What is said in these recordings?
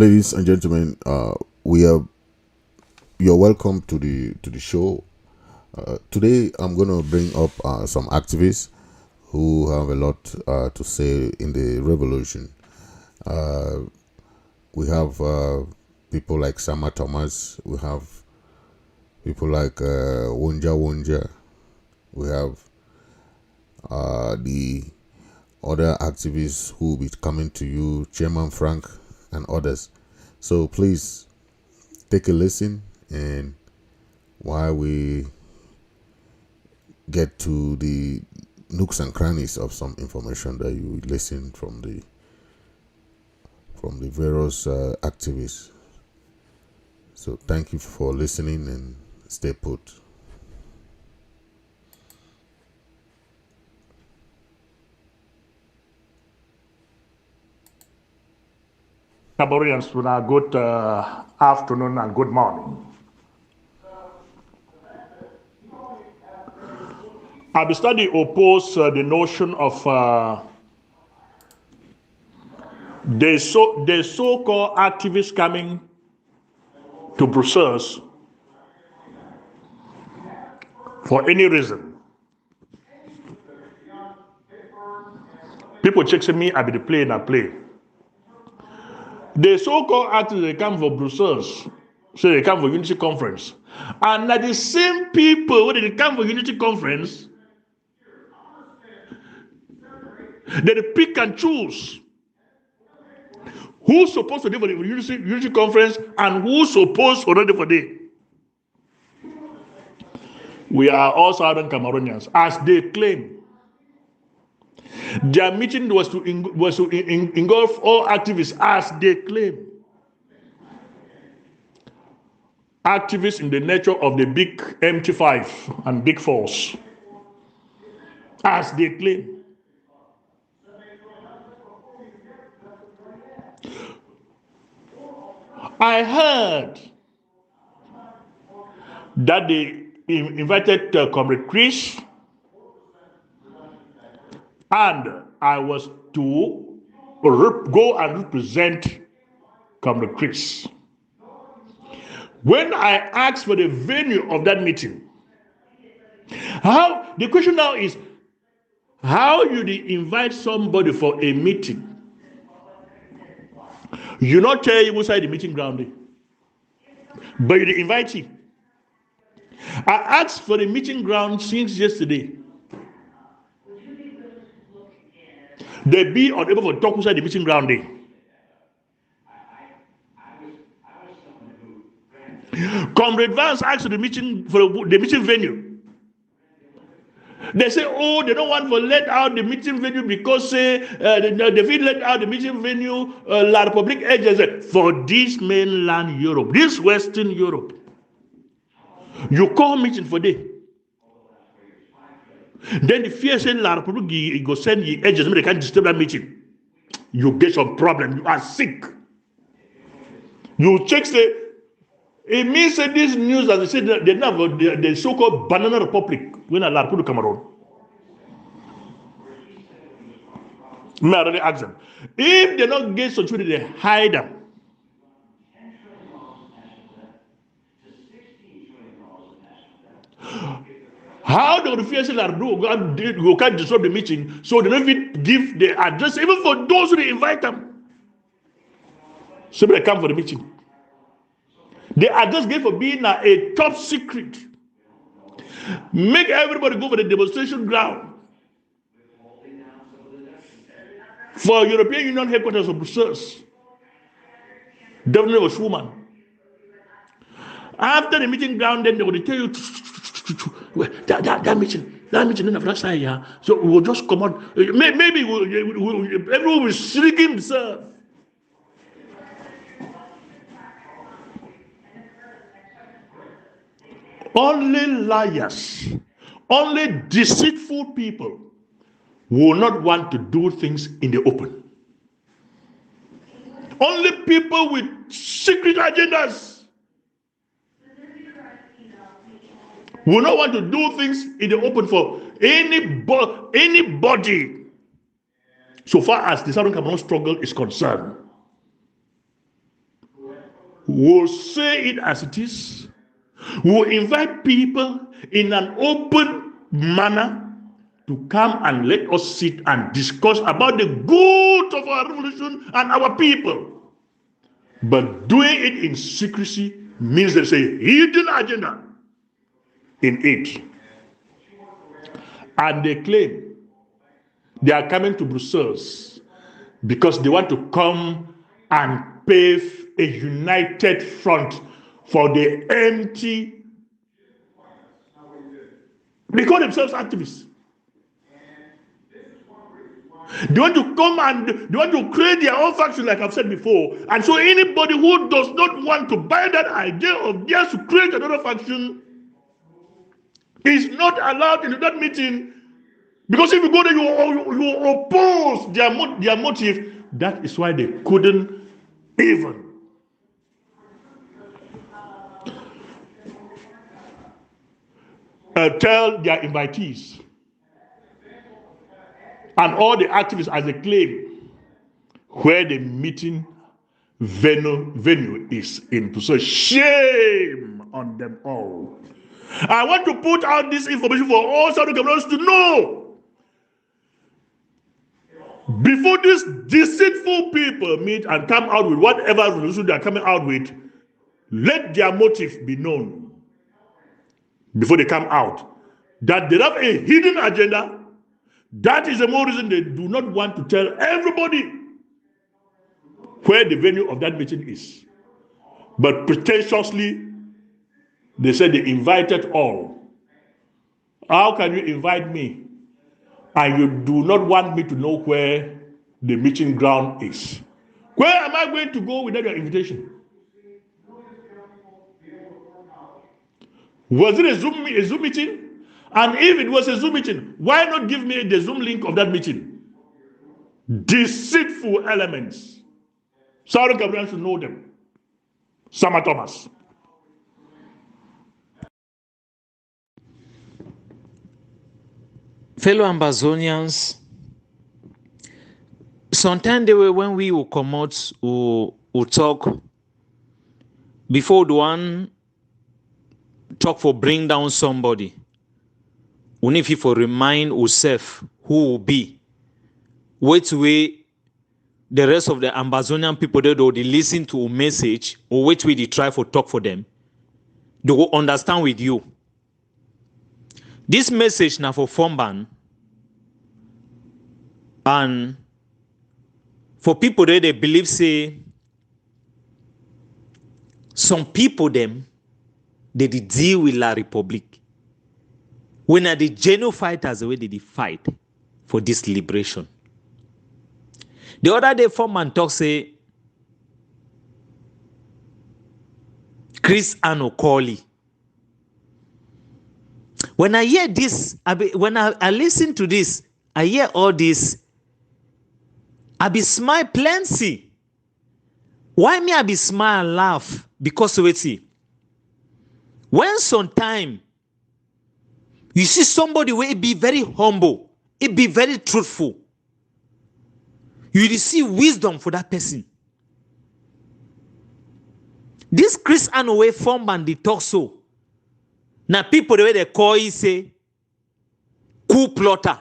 ladies and gentlemen, you're welcome to the show. Today, I'm going to bring up some activists who have a lot to say in the revolution. We have people like Sama Thomas. We have people like Wonja. We have the other activists who will be coming to you, Chairman Frank and others. So please take a listen, and while we get to the nooks and crannies of some information that you listen from the various activists. So thank you for listening and stay put. Cameroonians, good afternoon and good morning. I've studied oppose the notion of the so-called activists coming to Brussels for any reason. People checking me, I be the play and I play. The so-called activists, they come for Brussels, so they come for Unity Conference. And now the same people, when they come for Unity Conference, they pick and choose who's supposed to do for the Unity Conference and who's supposed to do for the. We are all Southern Cameroonians, as they claim. Their meeting was to engulf all activists, as they claim. Activists in the nature of the big MT5 and big force, as they claim. I heard that they invited Comrade Chris, and I was to go and represent Comrade Chris. When I asked for the venue of that meeting, the question now is, how you invite somebody for a meeting? You not tell him inside the meeting ground, but you invite him. I asked for the meeting ground since yesterday. They be unable to talk inside the meeting ground day. Comrade Vance asked for the meeting venue. They say, oh, they don't want to let out the meeting venue because they will let out the meeting venue La République agency for this mainland Europe, this Western Europe. You call meeting for day. Then the fear say La République go send the agents, they can't disturb that meeting. You get some problem. You are sick. You check say it means that this news that they say they have the so-called Banana Republic when La République Cameroon. May I really ask them? If they don't get some they hide them. How do the fears you can't disrupt the meeting, so they don't even give the address, even for those who they invite them. So they come for the meeting. The address given for being a top secret. Make everybody go for the demonstration ground. For European Union headquarters of Brussels. Definitely was woman. After the meeting ground, then they will tell you that meeting in the side, yeah. So we will just come out. Maybe everyone will shrink himself. Only liars, only deceitful people will not want to do things in the open. Only people with secret agendas will not want to do things in the open for anybody, so far as the Southern Cameroon struggle is concerned. We'll say it as it is. We'll invite people in an open manner to come and let us sit and discuss about the good of our revolution and our people. But doing it in secrecy means there's a hidden agenda in it. And they claim they are coming to Brussels because they want to come and pave a united front for the empty. They call themselves activists. They want to come and they want to create their own faction, like I've said before. And so anybody who does not want to buy that idea of theirs to create another faction is not allowed into that meeting. Because if you go there, you oppose their motive. That is why they couldn't even tell their invitees and all the activists as they claim where the meeting venue is in. So shame on them all. I want to put out this information for all Southern Cameroons to know. Before these deceitful people meet and come out with whatever resolution they are coming out with, let their motive be known before they come out. That they have a hidden agenda. That is the more reason they do not want to tell everybody where the venue of that meeting is. But pretentiously, they said they invited all. How can you invite me and you do not want me to know where the meeting ground is? Where am I going to go without your invitation? Was it a Zoom meeting? And if it was a Zoom meeting, why not give me the Zoom link of that meeting? Deceitful elements. Southern Cameroons should know them. Sama Thomas. Fellow Ambazonians, sometimes when we will come out, we'll talk before the one talk for bring down somebody. We need to remind ourselves who will be. Which way the rest of the Ambazonian people they listen to a message, or which way they try for talk for them, they will understand with you. This message now for Fomban and for people that they believe say some people them they deal with La République. When are the genuine fighters the way they fight for this liberation? The other day Fomban talk say Chris Anokoli. When I hear this, when I listen to this, I hear all this, I be smile plenty. Why me I be smile and laugh? Because wait see, when sometime you see somebody where it be very humble, it be very truthful, you receive wisdom for that person. This Chris Anoway Fomban they talk so. Now people the way they call it say coup plotter.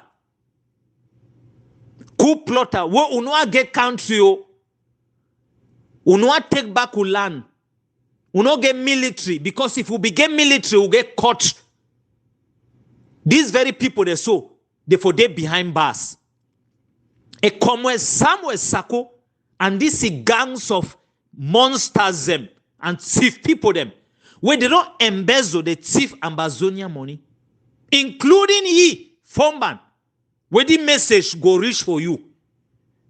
Coup plotter. Where unwa get country o. Unwa take back land. Unwa get military. Because if we begin military, we get caught. These very people they so they for they behind bars. A come somewhere Sako and these gangs of monsters them and thief people them. Where they don't embezzle the thief Ambazonia money, including ye, Fomban, where the message go reach for you.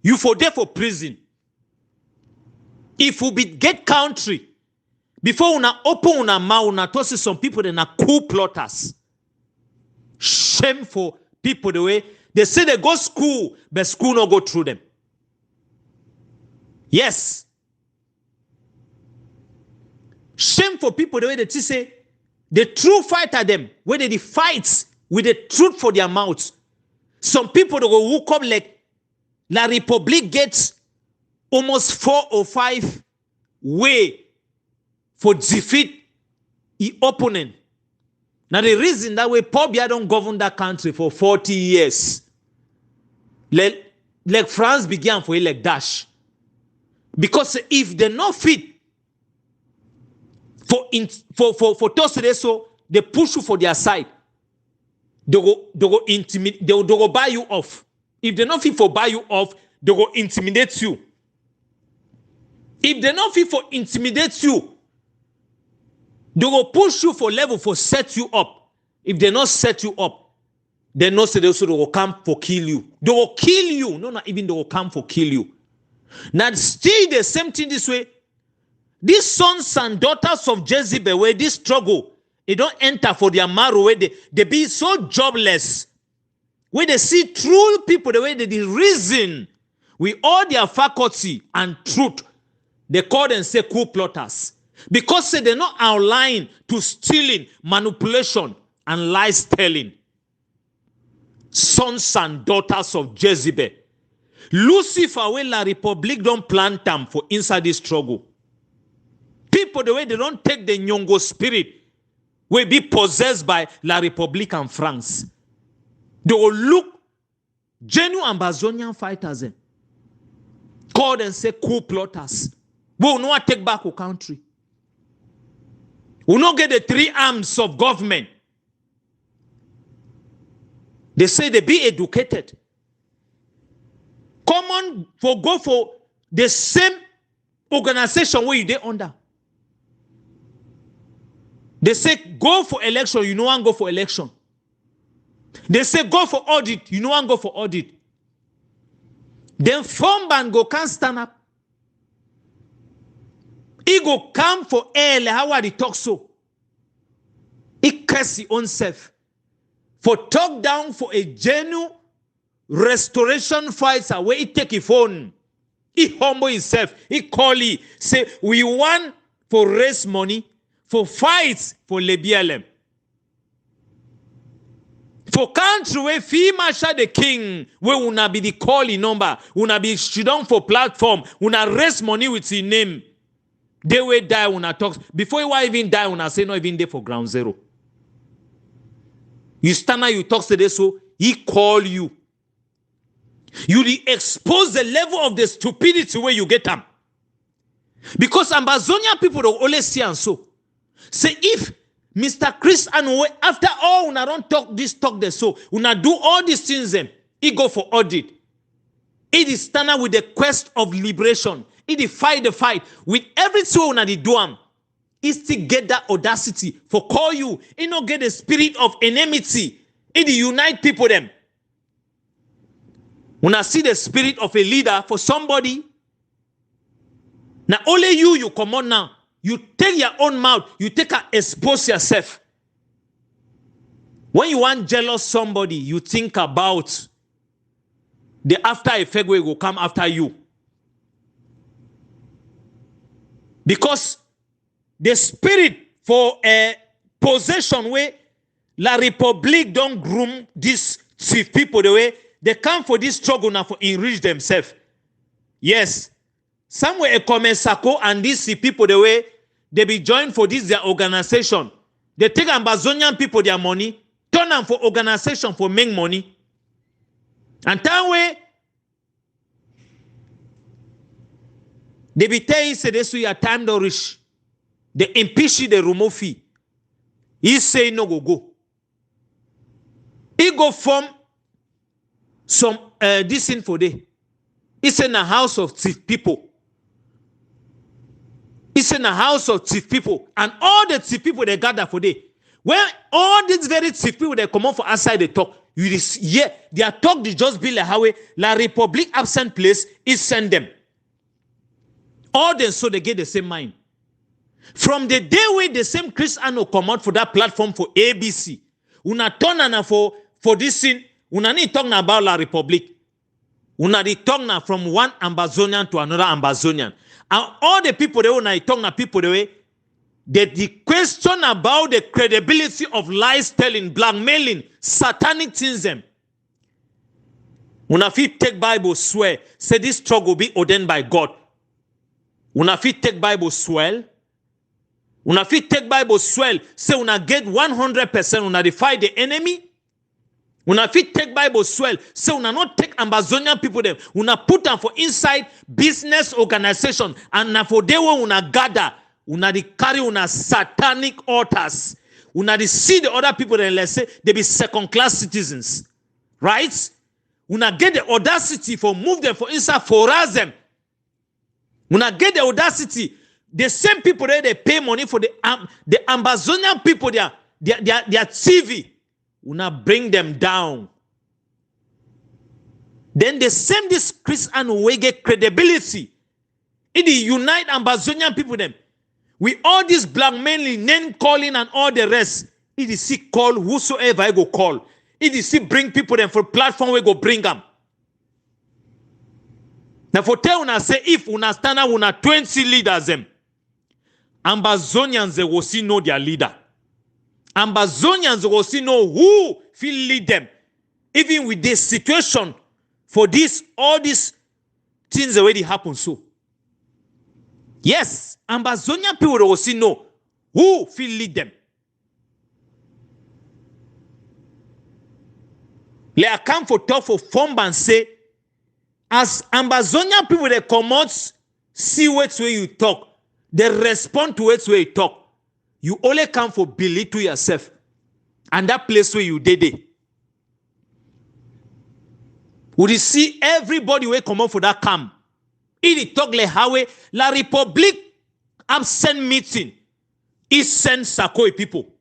You for there for prison. If we be get country, before una open una mouth, una toss some people that are coup plotters. Shame for people the way they say they go school, but school no go through them. Yes. Shame for people the way they say the true fighter them where they fight with the truth for their mouths. Some people that go who come like La République gets almost 4 or 5 way for defeat his opponent. Now the reason that way Paul Biya don't govern that country for 40 years. Like France began for it like dash. Because if they're not fit for today, so they push you for their side. They go intimidate, they go buy you off. If they're not fit for buy you off, they go intimidate you. If they're not fit for intimidate you, they go push you for level for set you up. If they not set you up, they know say they will come for kill you. They will kill you. No, not even they will come for kill you. Now still the same thing this way. These sons and daughters of Jezebel, where this struggle, they don't enter for their marrow, where they be so jobless. Where they see true people, the way they reason with all their faculty and truth, they call them say coup plotters. Because say they're not outlined to stealing, manipulation, and lies telling. Sons and daughters of Jezebel. Lucifer, where La République don't plant them for inside this struggle. People, the way they don't take the Nyongo spirit, will be possessed by La République and France. They will look genuine Ambazonian fighters. Call them say coup plotters. We will not take back our country. We will not get the three arms of government. They say they be educated. Come on, go for the same organization where you dey under. They say go for election, you no want go for election. They say go for audit, you no want go for audit. Then form band go can't stand up. He go come for air, how are he talk so? He curse his own self. For talk down for a genuine restoration fighter where he take his phone. He humble himself. He call he say we want for raise money for fights for Lebialem. For country where Fimasha the king, where una be the calling number, una be down for platform, una raise money with his name. They will die una talk. Before you even die, una say not even there for ground zero. You stand there, you talk to this, so he call you. You expose the level of the stupidity where you get them. Because Ambazonia people don't always see and so. Say if Mr. Chris and after all, una don't talk this, talk this, so una do all these things, he go for audit. He is stand with the quest of liberation. He fight the fight with everything una di do am. He still get that audacity for call you. He not get the spirit of enmity. He unite people them. When I see the spirit of a leader for somebody, now only you come on now. You take your own mouth, you take and expose yourself. When you want jealous somebody, you think about the after effect will go come after you. Because the spirit for a possession where La République don't groom these people the way they come for this struggle now for enrich themselves. Yes. Somewhere a Komesako and these people the way they be joined for this their organization. They take Ambazonian people their money, turn them for organization for make money. And that way they be tell you say this way your time don't reach. They impeach the remove fee. He say no go. He go form some this thing for day. It's in a house of thief people. It's in a house of thief people. And all the thief people they gather for day. When all these very thief people they come out for outside they talk. You yeah, their talk they just be like how La République absent place is send them. All them so they get the same mind. From the day where the same Christian come out for that platform for ABC, una turn na for this thing, una need talk na about La République. Una di talk na from one Ambazonian to another Ambazonian. And all the people they una talk na people the way the question about the credibility of lies telling, blackmailing, satanic things them. Una fit take Bible swear, say this struggle be ordained by God. Una fit take Bible swear. Una fit take Bible swell, say una get 100%, una defy the enemy. Una fit take Bible swell, say una not take Ambazonian people them. Una put them for inside business organization, and na for they will una gather, una di carry una satanic altars. Una di see the other people then let's say they be second-class citizens. Right? Una get the audacity for move them for inside for us them. Una get the audacity. The same people there, they pay money for the Ambazonian people, their TV. Una bring them down. Then the same this Christian way get credibility. It unite Ambazonian people them. With all this blackmailing, name calling and all the rest. It is see call whosoever I go call. It is see bring people them for platform we go bring them. Now for tell una say if una stand up una 20 leaders them. Ambazonians they will see know their leader. Ambazonians will see know who will lead them. Even with this situation, for this, all these things already happen so. Yes, Ambazonian people will see know who will lead them. They come for talk for form and say, as Ambazonian people they come out, see what way you talk. They respond to it where you talk. You only come for believe to yourself. And that place where you did it. Would you see everybody will come out for that camp? It talk like how La République absent meeting is send Sakoi people.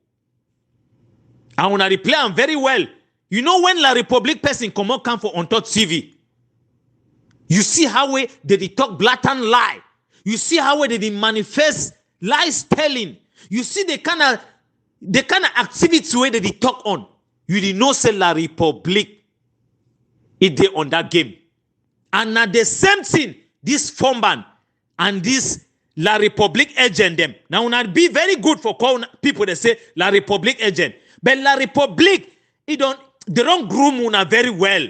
I want to reply them very well. You know when La République person come out for on top TV. You see how they talk blatant lie. You see how they manifest lies telling. You see the kind of activity where they talk on. You did not say La République. It they on that game. And now the same thing, this form ban and this La République agent them. Now not be very good for calling people that say La République agent. But La République, they don't groom una very well.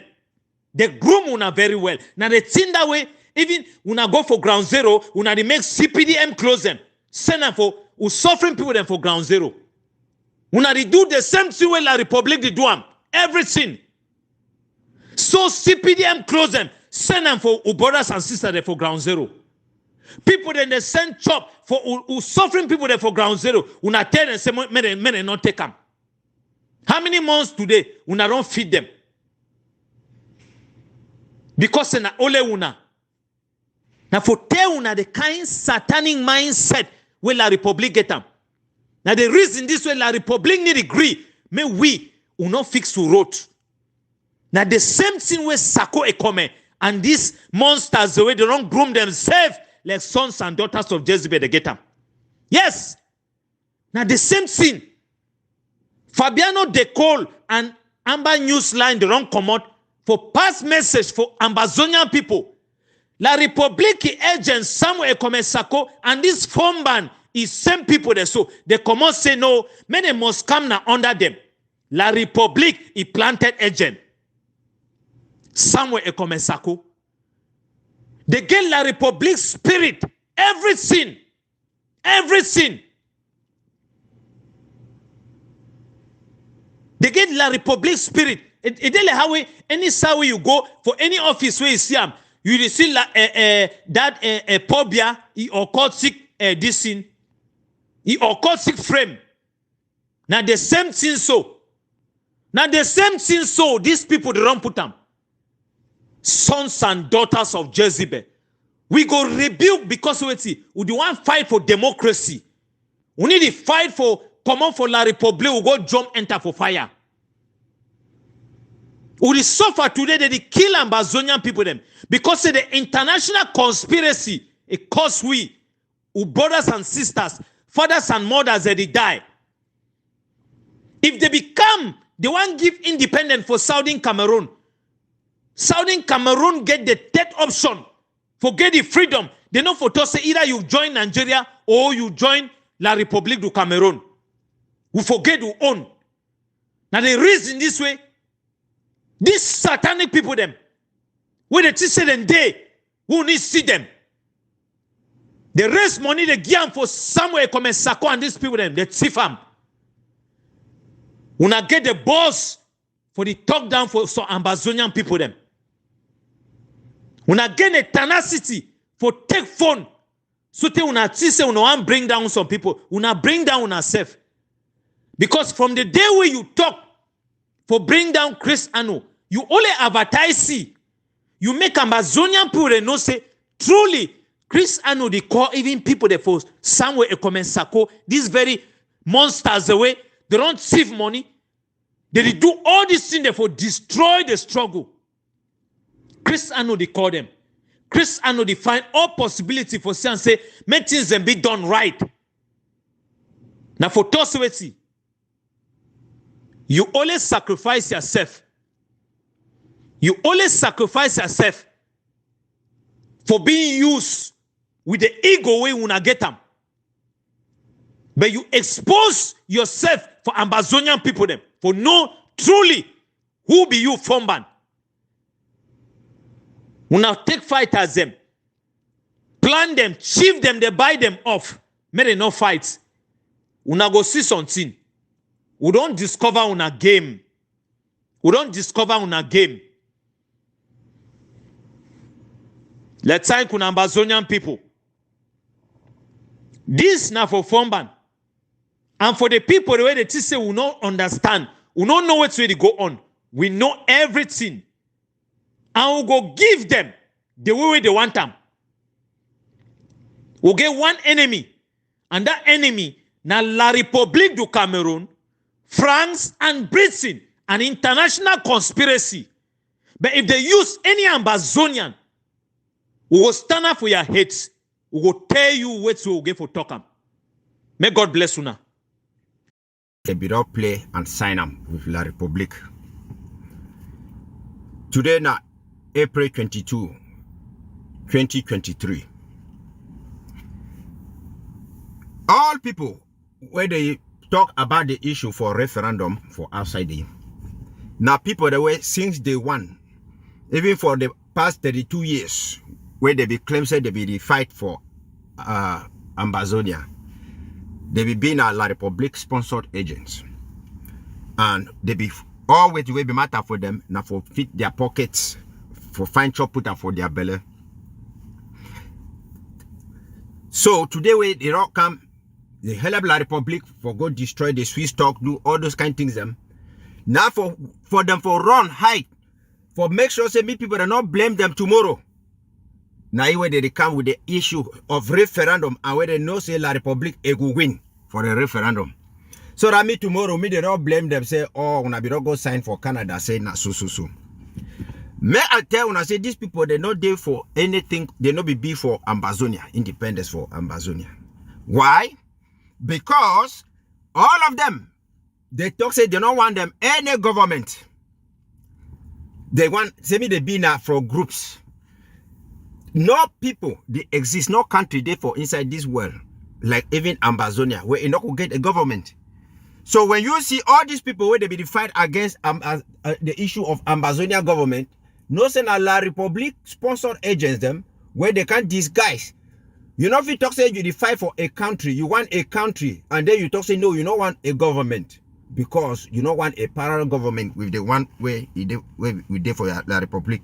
They groom una very well. Now they think that way. Even when I go for ground zero, when I make CPDM close them, send them for suffering people them for ground zero. When I do the same thing when La République they do them, everything. So CPDM close them, send them for brothers and sisters there for ground zero. People then they send chop for suffering people there for ground zero. When I tell them say, men not take them. How many months today when I don't feed them? Because na ole una. Now for tell una the kind satanic mindset where La République get them. Now the reason this way La République need agree, may we will not fix to road. Now the same thing where Sako Ekome and these monsters the way they don't groom themselves like sons and daughters of Jezebel they get them. Yes. Now the same thing. Fabiano De Cole and Amber Newsline they don't come out for pass message for Ambazonian people. La République agent Samuel Ekomesako and this form ban is same people there. So they come out say no, many must come now under them. La République is planted agent. Samuel Ekomesako. They get La République spirit. Everything. Everything. They get La République spirit. It like how any side you go for any office where you see them, you see that Biya or occultic this thing, or occultic frame. Now the same thing so. Now the same thing so. These people they don't put them. Sons and daughters of Jezebel. We go rebuke because we want fight for democracy. We need to fight for common for La République. We go jump enter for fire. We suffer today that they kill Ambazonian people them because of the international conspiracy. It costs we, brothers and sisters, fathers and mothers that they die. If they become, they want to give independence for Southern Cameroon. Southern Cameroon get the third option. Forget the freedom. They know for to say either you join Nigeria or you join La République du Cameroon. We forget who own. Now the reason this way, these satanic people them, when they say them they, who need to see them. They raise money, they give them for somewhere come and Sako and these people, them, they thief them. Una get the boss for the talk down for some Ambazonian people, them. Una get the tenacity for take phone. So te una say una want bring down some people. Una bring down una self. Because from the day where you talk for bring down Chris Ano, you only advertise see. You make Ambazonian people they know say truly Chris Ano they call even people that for somewhere a comment Sako, these very monsters away, they don't save money. They do all these things for destroy the struggle. Chris Ano they call them. Chris Ano they find all possibility for say and say, make things and be done right. Now for Tosweti, you always sacrifice yourself. You always sacrifice yourself for being used with the ego way una get them. But you expose yourself for Ambazonian people them. For know truly who be you from band. Una take fighters them. Plan them, chief them, they buy them off. May they no fight. Una go see something. We don't discover una game. We don't discover una game. Let's thank una Ambazonian people. This now for Fomban. And for the people the way they say we don't understand, we don't know what's really go on. We know everything. And we'll go give them the way they want them. We'll get one enemy. And that enemy, now La République du Cameroun, France and Britain, an international conspiracy. But if they use any Ambazonian, we will stand up for your heads. We will tell you what we will get for talk. May God bless you now. A bit of play and sign up with La République. Today now, April 22, 2023. All people, where they talk about the issue for referendum for outside the now people that way since day one, even for the past 32 years, where they be claimed say they be the fight for Ambazonia, they be being a La République sponsored agents, and they be always will be matter for them now for fit their pockets, for find chop put for their belly. So today we they all come. They help La République for go destroy the Swiss stock, do all those kind of things them. Now for them for run, hide, for make sure say me people do not blame them tomorrow. Now where they come with the issue of referendum and where they know say La République will win for the referendum. So that me tomorrow me they don't blame them say oh when I be not go sign for Canada say na so. May I tell when I say these people they not there for anything, they not be for Ambazonia, independence for Ambazonia. Why? Because all of them, they talk say they don't want them any government. They want say me they be now for groups. No people they exist, no country there for inside this world, like even Ambazonia, where you not get a government. So when you see all these people where they be fight against the issue of Ambazonia government, no say na La République sponsored agents them where they can't disguise. You know if you talk say you fight for a country, you want a country, and then you talk say no, you don't want a government because you don't want a parallel government with the one way we did for La République.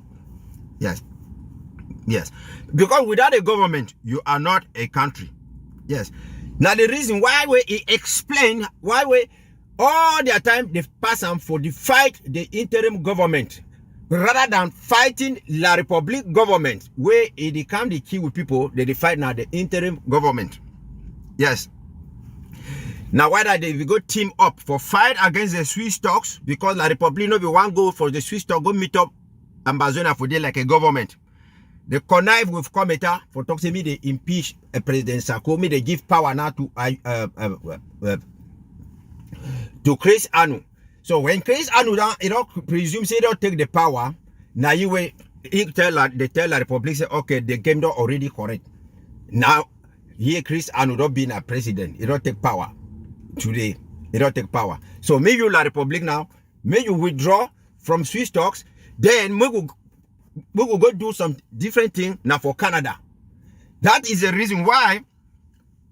Yes. Because without a government, you are not a country. Yes. Now the reason why we explain why we all their time they pass on for the fight the interim government rather than fighting La République government where it become the key with people they fight now the interim government. Yes. Now why that they go team up for fight against the Swiss stocks because La République no be one go for the Swiss stock go meet up Ambazonia for them like a government. They connive with Cometa for talking me they impeach President Sako, me they give power now to Chris Ano. So when Chris Ano down, you know, presume say they don't take the power. Now you will they tell La République say okay, the game don't already correct. Now here Chris Ano don't be a president, he don't take power today. He don't take power. So maybe you La République now, may you withdraw from Swiss talks, then we will go do some different thing now for Canada. That is the reason why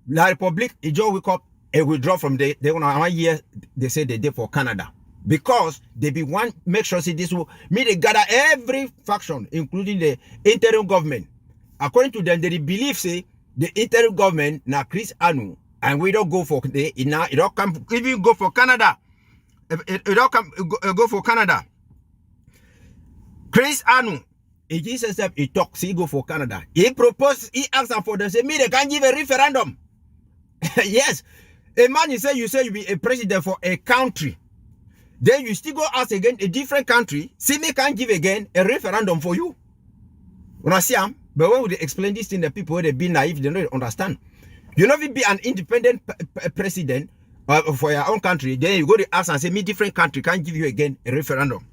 La République, it just wake up and withdraw from the 1 year, they say they did for Canada. Because they be one, make sure see this will, me they gather every faction, including the interim government. According to them, they believe, say, the interim government, now Chris Anu, and we don't go for, it don't come, even go for Canada. It don't come, go for Canada. Chris Anu, he just said, he talks, he go for Canada. He proposed, he asked them for them, say, me they can give a referendum. Yes. A man, you say you be a president for a country. Then you still go ask again a different country. See me can give again a referendum for you. But when we explain this thing, the people who they be naive, they don't understand. You know, if you be an independent president for your own country, then you go to ask and say, me different country can give you again a referendum.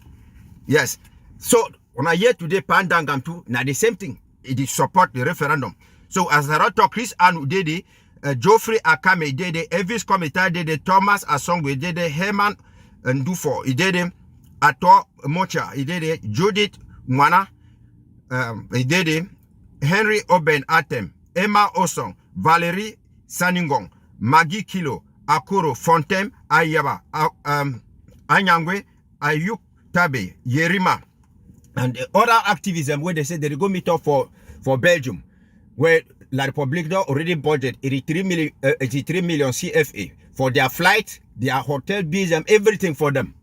Yes. So when I hear today Pandangam too, now the same thing. It is support the referendum. So as I talk, Chris Anu Dede, Geoffrey Akame Dede, Elvis Komita Dede, Thomas Asongwe Dede, Herman Ndufo Dede, Ato Mocha Dede, Judith Mwana Dede, Henry Oben Atem, Emma Osong, Valerie Saningong, Maggie Kilo, Akuro Fontem Ayaba, Anyangwe, Ayuk Tabe, Yerima, and the other activism where they say they go meet up for Belgium, where La République already budgeted 83 million CFA for their flight, their hotel bills, and everything for them.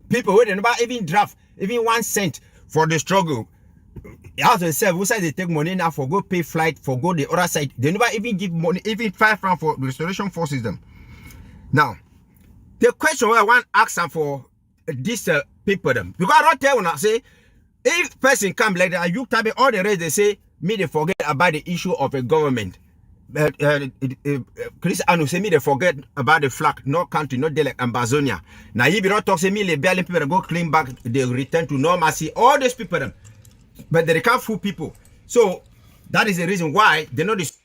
People who they never even draft even 1 cent for the struggle. As they say, who say they take money now for go pay flight, for go the other side. They never even give money, even 5 francs for the restoration forces them. Now, the question I want to ask them for these people them, because I don't tell when I say, if person come like that, you tell me all the rest, they say, me they forget about the issue of a government. Chris Anu say me they forget about the flag, no country, no day like Ambazonia. Now you be not talk say me the barely people go clean back, they return to normalcy. All these people them, but they can't fool people. So that is the reason why they know this.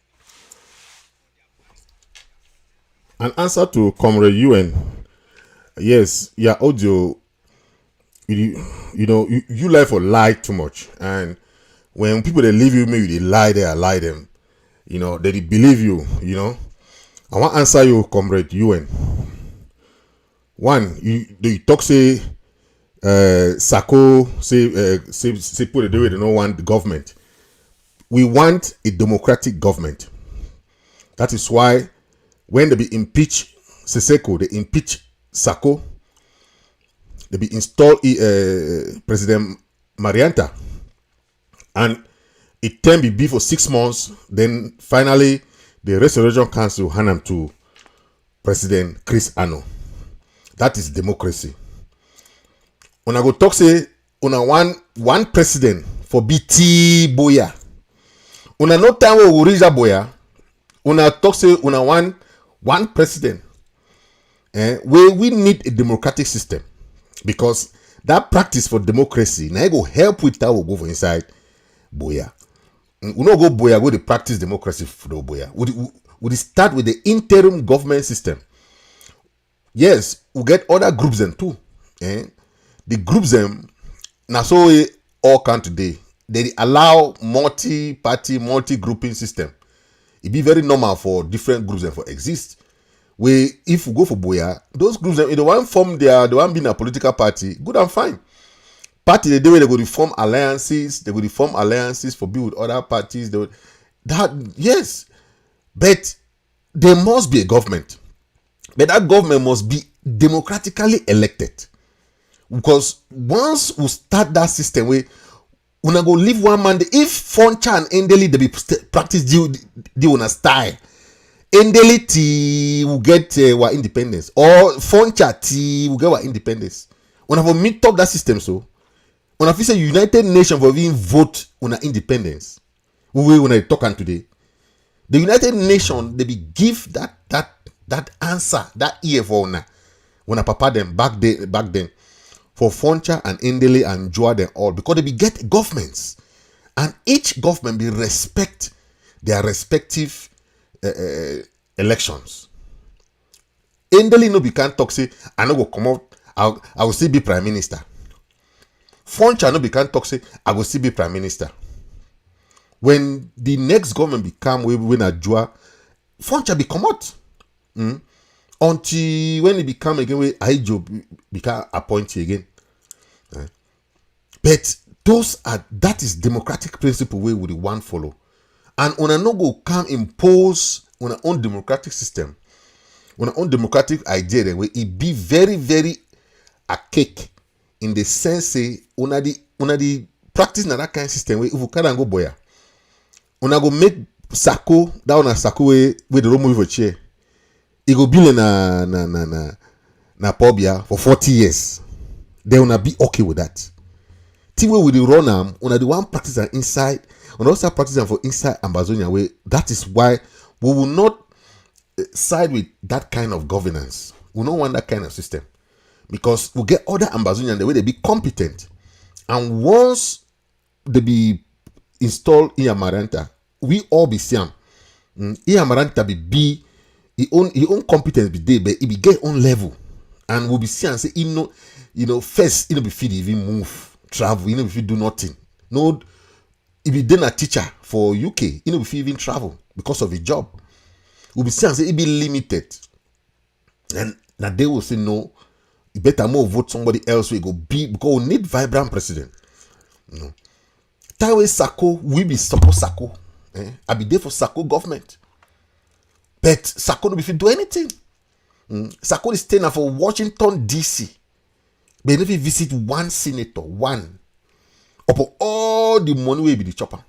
An answer to Comrade UN. Yes, your audio. You know, you lie for lie too much, and when people they leave you, maybe they lie there, lie them. You know, they believe you. You know, I want to answer you, Comrade UN. One, you talk say, Sako say put it the way they don't want the government. We want a democratic government. That is why when they be impeach Seseko, they impeach Sako. They be install President Marianta, and it can be for 6 months. Then finally, the Restoration Council hand them to President Chris Ano. That is democracy. When I go talk say, una one president for BT Boya. Una no time we reach that Boya. Una talk say una one president. We need a democratic system. Because that practice for democracy, now go help with that will go for inside Boya. We not go Boya, go to practice democracy for the Boya. We start with the interim government system. Yes, we get other groups them too. The groups them, now so all can today. They allow multi-party, multi-grouping system. It be very normal for different groups and for exist. If we go for Boya, those groups, the one form the one being a political party, good and fine. Party the day where they go to form alliances, for be with other parties. Yes, but there must be a government. But that government must be democratically elected. Because once we start that system, we not go leave one man. If Foncha and Endeli they be practice deal on a style. Endeli T will get our independence, or Foncha T will get our independence. When I have meet up that system, so when I say United Nations for even vote on our independence, when I talk on today, the United Nations they be give that answer that year for when I papa them back then for Foncha and Endeli and Joa them all, because they be get governments, and each government be respect their respective elections. Endeli no be can't talk say I no go come out. I will still be prime minister. Foncha no be can't talk say I will still be prime minister. when the next government become when Ajua, Foncha be come out. Until when it become again where Aijo become appointed again. But that is democratic principle where we want follow. And on a no go come impose on our own democratic system, on our own democratic idea where it be very, very archaic in the sense say on the practice na that kind of system where if you can't go boya. On a go make Sako down a Sako where the room with a chair. It go be na Pobia for 40 years. They wanna be okay with that. Tiwe with the run on the one practice inside, on also practice for inside Ambazonia way. That is why we will not side with that kind of governance. We don't want that kind of system because we get other Ambazonians the way they be competent, and once they be installed in Amaranta, we all be same. In Amaranta be his own competence be there, but it be get on level, and we'll be seeing say first be fit even move, travel, if you do nothing. No, if you then a teacher for UK, if you even travel because of a job, we'll be seeing say it be limited, and that they will say no, you better more vote somebody else. We because we need vibrant president. That way Sako, we be support Sako. I be there for Sako government. But Sako no be fit do anything. Sako is staying for Washington DC. But if you visit one senator, one, upon all the money we be the chopper.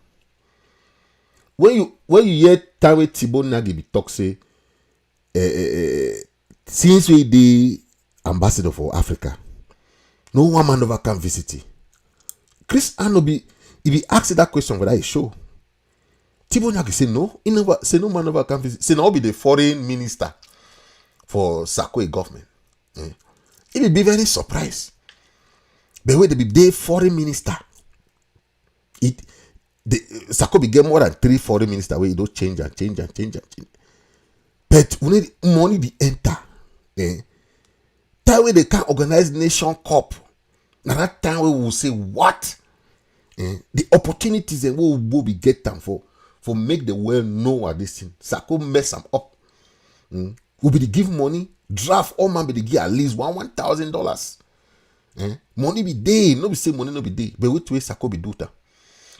When you hear Tawe Tibor Nagy be talk say, since we the ambassador for Africa, no one man over can visit it. Chris Anobi, if he asks that question, whether he show. Tibor Nagy say no, he never say no man over can visit. Say now be the foreign minister for Sako government. He will be very surprised. But when they be the foreign minister, Sako be get more than 3 foreign ministers where you don't change. But when need money be enter, that way they can organize Nation Cup. Now that time we will say what? The opportunities and we will be get them for make the world know what this thing. Sako mess them up. Will be to give money, draft all man be to give at least $1,000. Money be there, no be say money no be there. But which way Sako be do that?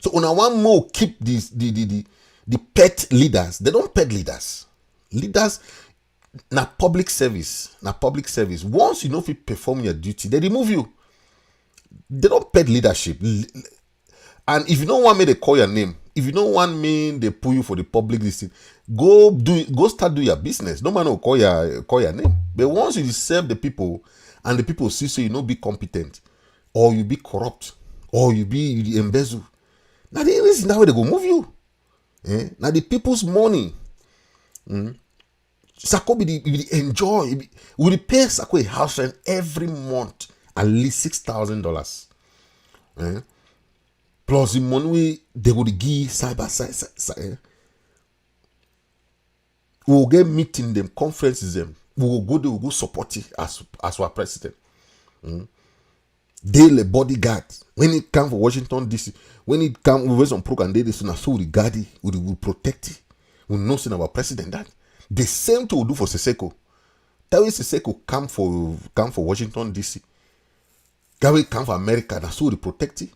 So on a one more keep these the pet leaders. They don't pet leaders. Leaders na public service. Once you know if you perform your duty, they remove you. They don't pet leadership. And if you don't want me to call your name, if you don't want me they pull you for the public listing, go start do your business. No man will call your name. But once you serve the people and the people see so you not be competent, or you be corrupt, or you be embezzle, now the reason that way they go move you. Now the people's money. Sako be enjoy. We pay Sako a house rent every month at least $6,000. Plus the money they would give side by side. We will get meeting them, conferences them. We will go there, we will go support it as our president. Daily bodyguard. When it come for Washington DC, when it come with some program, they so we guard it, we will protect it. We know saying our president that. The same thing we do for Seseko. That way Seseko come for Washington DC. That way come for America, that's so we protect it.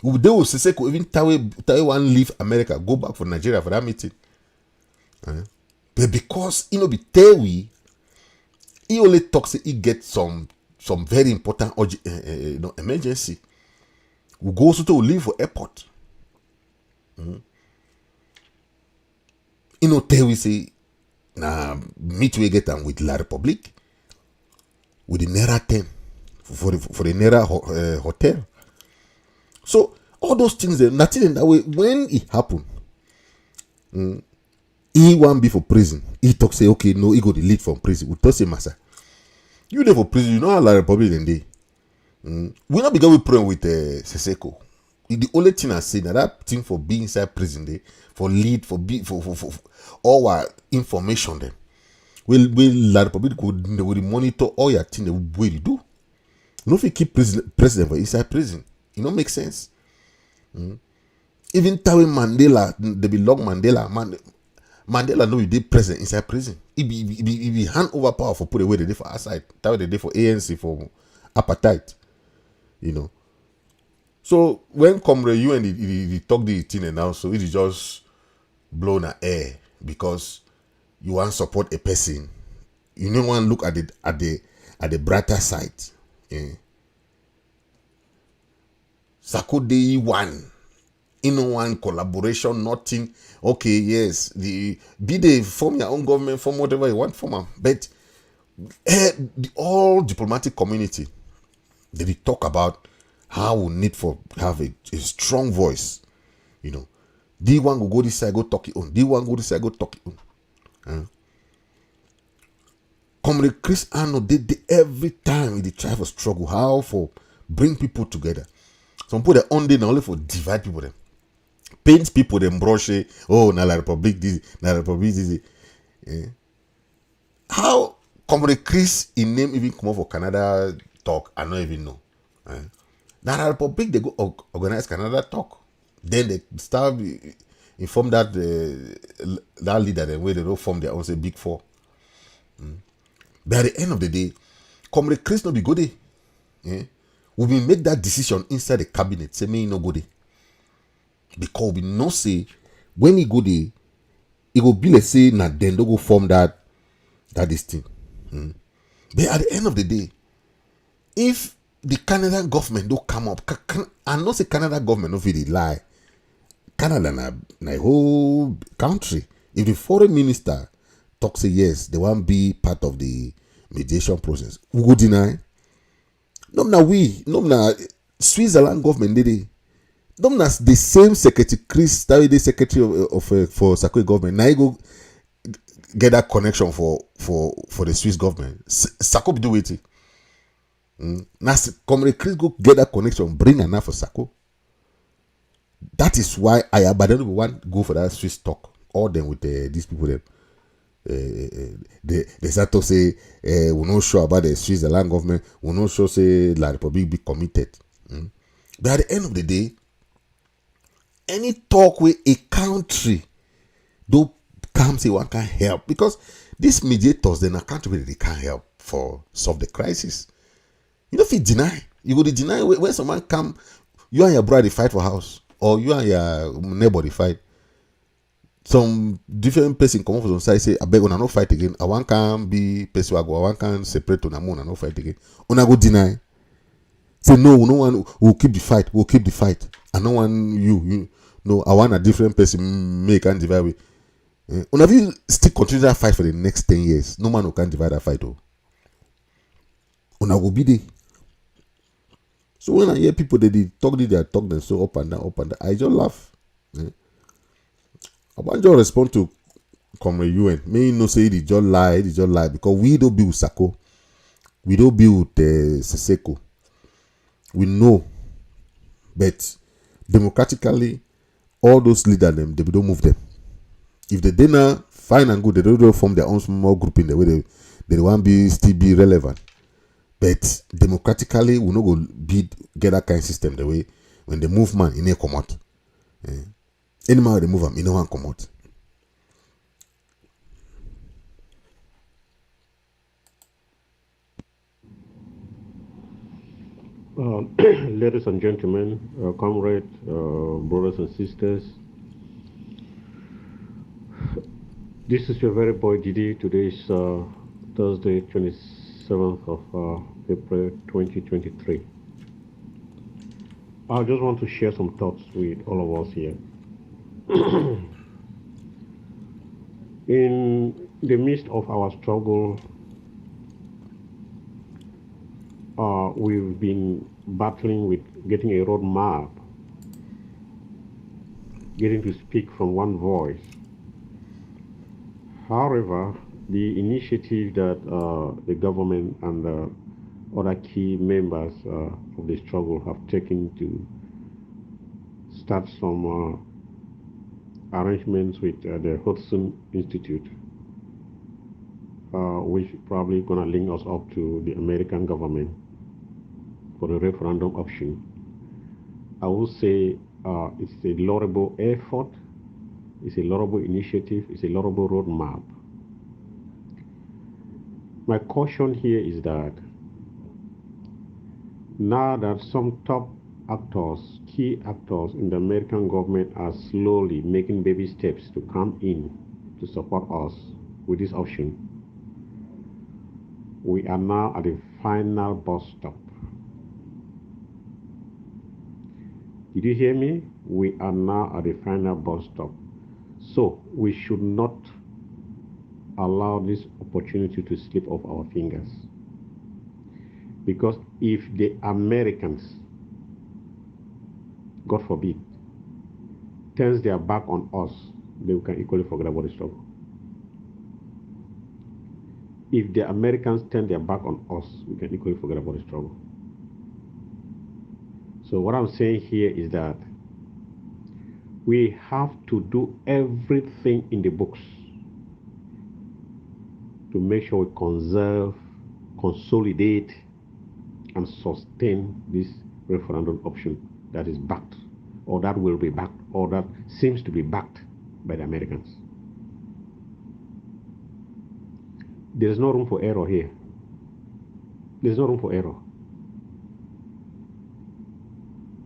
We do with Seseko, even Tawe one leave America, go back for Nigeria for that meeting. But because be Tawe, he only talks he get some very important emergency. We go also to leave for airport. Tawe say meet we get them with La République with the Naira 10 for the Naira hotel. So all those things, nothing in that way. When it happen, he won't be for prison. He talk say, okay, no, he go to lead from prison. We talk say, massa, you there for prison. You know how La République and they. We not begin with praying with Seseko. The only thing I say that thing for being inside prison there, for lead, for all our information then. Will La République will monitor all your thing the way you do. You know if you keep president for inside prison, it don't make sense. Even Tawi Mandela, they belong Mandela. Mandela no, he did president inside prison. He be hand over power for put away the day for outside. That way the day for ANC for apartheid. You know. So when Comrade UN he talk the thing and now, so it is just blown a air because you want to support a person. You don't want to look at the brighter side. Yeah. Sakode one. In one collaboration, nothing. Okay, yes, be they form your own government, form whatever you want, form. But the all diplomatic community, they talk about how we need for have a strong voice. You know, the one go this side, go talk it on. The one go this side, go talk it on. Comrade Chris Arno did every time they try for struggle, how for bring people together. Some people they only for divide people them. Paint people them brush it. Oh, na la République this, na la République this. Yeah. How Comrade Chris in name even come up for Canada talk? I don't even know. Na la République they go organize Canada talk. Then they start inform that that leader the way they don't form their own say big four. But at the end of the day, Comrade Chris no be go there. Yeah. We will make that decision inside the cabinet. Say me no go there. Because we know say when he go there, it will be like say na then they go form that this thing. But at the end of the day, if the Canadian government don't come up, I know say Canada government no really lie. Canada na a whole country. If the foreign minister talk say yes, they want be part of the mediation process, we go deny. No na Switzerland government did it. The same secretary Chris, that the secretary of for Sakwe government. Now you go get that connection for the Swiss government. Sako be do it. Now Comrade Chris go get that connection, bring enough for Sako. That is why I abandon want go for that Swiss talk. All them with these people them. They start to say we not sure about the Switzerland government. We not sure say La République be committed. But at the end of the day, any talk with a country do come say one can help because these mediators then a country they can't help for solve the crisis. You know if you deny, you go to deny when someone come, you and your brother fight for house or you and your neighbor they fight. Some different person come up from side say I beg una no fight again. I want can be person I want can separate on una no fight again. Una go deny. Say no one will keep the fight. We'll keep the fight. I don't want you. No, I want a different person make and divide with. If you still continue that fight for the next 10 years, no man who can divide that fight. Una go be there. So when I hear people they talk them so up and down, I just laugh. I want to respond to Comrade UN. Me no say they just lie, because we don't build Sako. We don't build Seseko. We know, but democratically, all those leaders them they don't move them. If they didn't fine and good, they don't form their own small group in the way they want to still be relevant. But democratically, we not go get that kind of system the way when they move man in a come out. Any man they move them, in no one come out. Ladies and gentlemen, comrades, brothers and sisters, this is your very boy Didi. Today is Thursday, 27th of April 2023. I just want to share some thoughts with all of us here. In the midst of our struggle, we've been battling with getting a roadmap, getting to speak from one voice. However, the initiative that the government and the other key members of the struggle have taken to start some arrangements with the Hudson Institute, which probably going to link us up to the American government for the referendum option. I will say it's a laudable effort, it's a laudable initiative, it's a laudable roadmap. My caution here is that now that some top actors, key actors in the American government are slowly making baby steps to come in to support us with this option, we are now at the final bus stop. Did you hear me? We are now at the final bus stop. So we should not allow this opportunity to slip off our fingers. Because if the Americans, God forbid, turns their back on us, they can equally forget about the struggle. If the Americans turn their back on us, we can equally forget about the struggle. So what I'm saying here is that we have to do everything in the books to make sure we conserve, consolidate, and sustain this referendum option that is backed, or that will be backed, or that seems to be backed by the Americans. There is no room for error here. There's no room for error.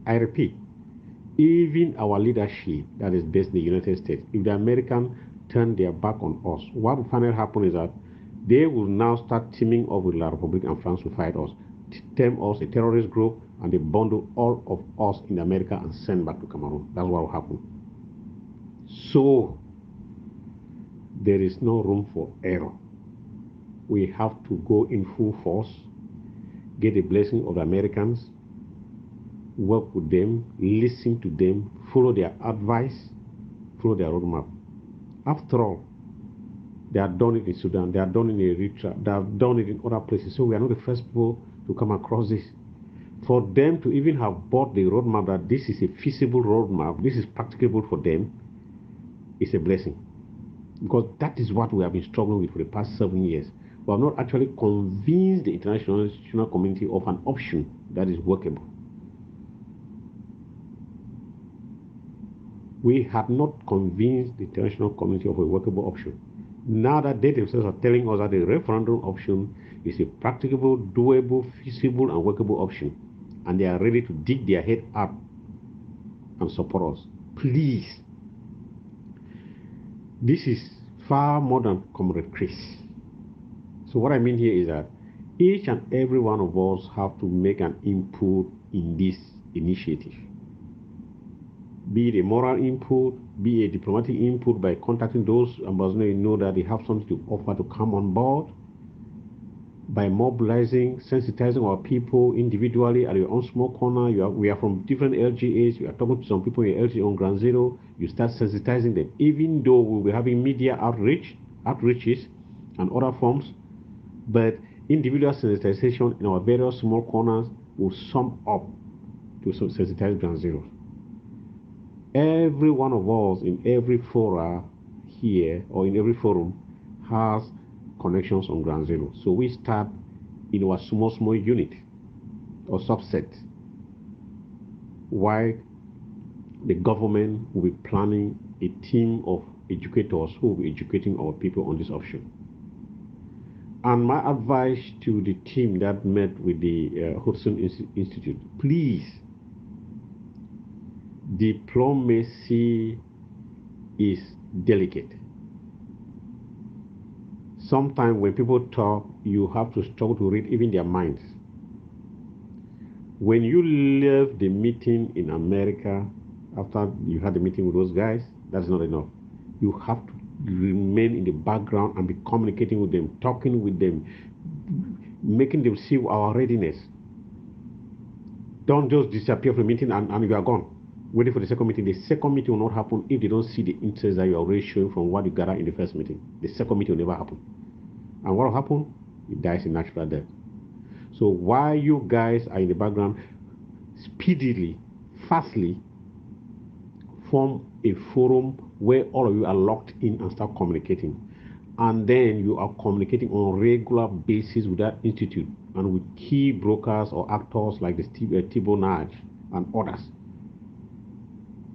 I repeat, even our leadership that is based in the United States, if the Americans turn their back on us, what will finally happen is that they will now start teaming up with La République and France to fight us, term us a terrorist group, and they bundle all of us in America and send back to Cameroon. That's what will happen. So there is no room for error. We have to go in full force, get the blessing of the Americans, work with them, listen to them, follow their advice, follow their roadmap. After all, they have done it in Sudan, they have done it in Eritrea, they have done it in other places. So we are not the first people to come across this. For them to even have bought the roadmap that this is a feasible roadmap, this is practicable for them, is a blessing. Because that is what we have been struggling with for the past 7 years. We have not actually convinced the international community of an option that is workable. We have not convinced the international community of a workable option. Now that they themselves are telling us that the referendum option is a practicable, doable, feasible, and workable option, and they are ready to dig their head up and support us, please. This is far more than Comrade Chris. So what I mean here is that each and every one of us have to make an input in this initiative. Be it a moral input, be a diplomatic input by contacting those ambassadors you know that they have something to offer to come on board, by mobilizing, sensitizing our people individually at your own small corner. We are from different LGAs. You are talking to some people in your LGA on Ground Zero. You start sensitizing them. Even though we'll be having media outreaches and other forms, but individual sensitization in our various small corners will sum up to sensitize Ground Zero. Every one of us in every fora here or in every forum has connections on Ground Zero. So we start in our small unit or subset, while the government will be planning a team of educators who will be educating our people on this option. And my advice to the team that met with the Hudson Institute, please, diplomacy is delicate. Sometimes when people talk, you have to struggle to read even their minds. When you leave the meeting in America, after you had the meeting with those guys, that's not enough. You have to remain in the background and be communicating with them, talking with them, making them see our readiness. Don't just disappear from the meeting and you are gone, waiting for the second meeting. The second meeting will not happen if they don't see the interest that you are already showing from what you gathered in the first meeting. The second meeting will never happen. And what will happen? It dies a natural death. So while you guys are in the background, speedily, fastly, form a forum where all of you are locked in and start communicating. And then you are communicating on a regular basis with that institute and with key brokers or actors like the Tibor Nagy and others.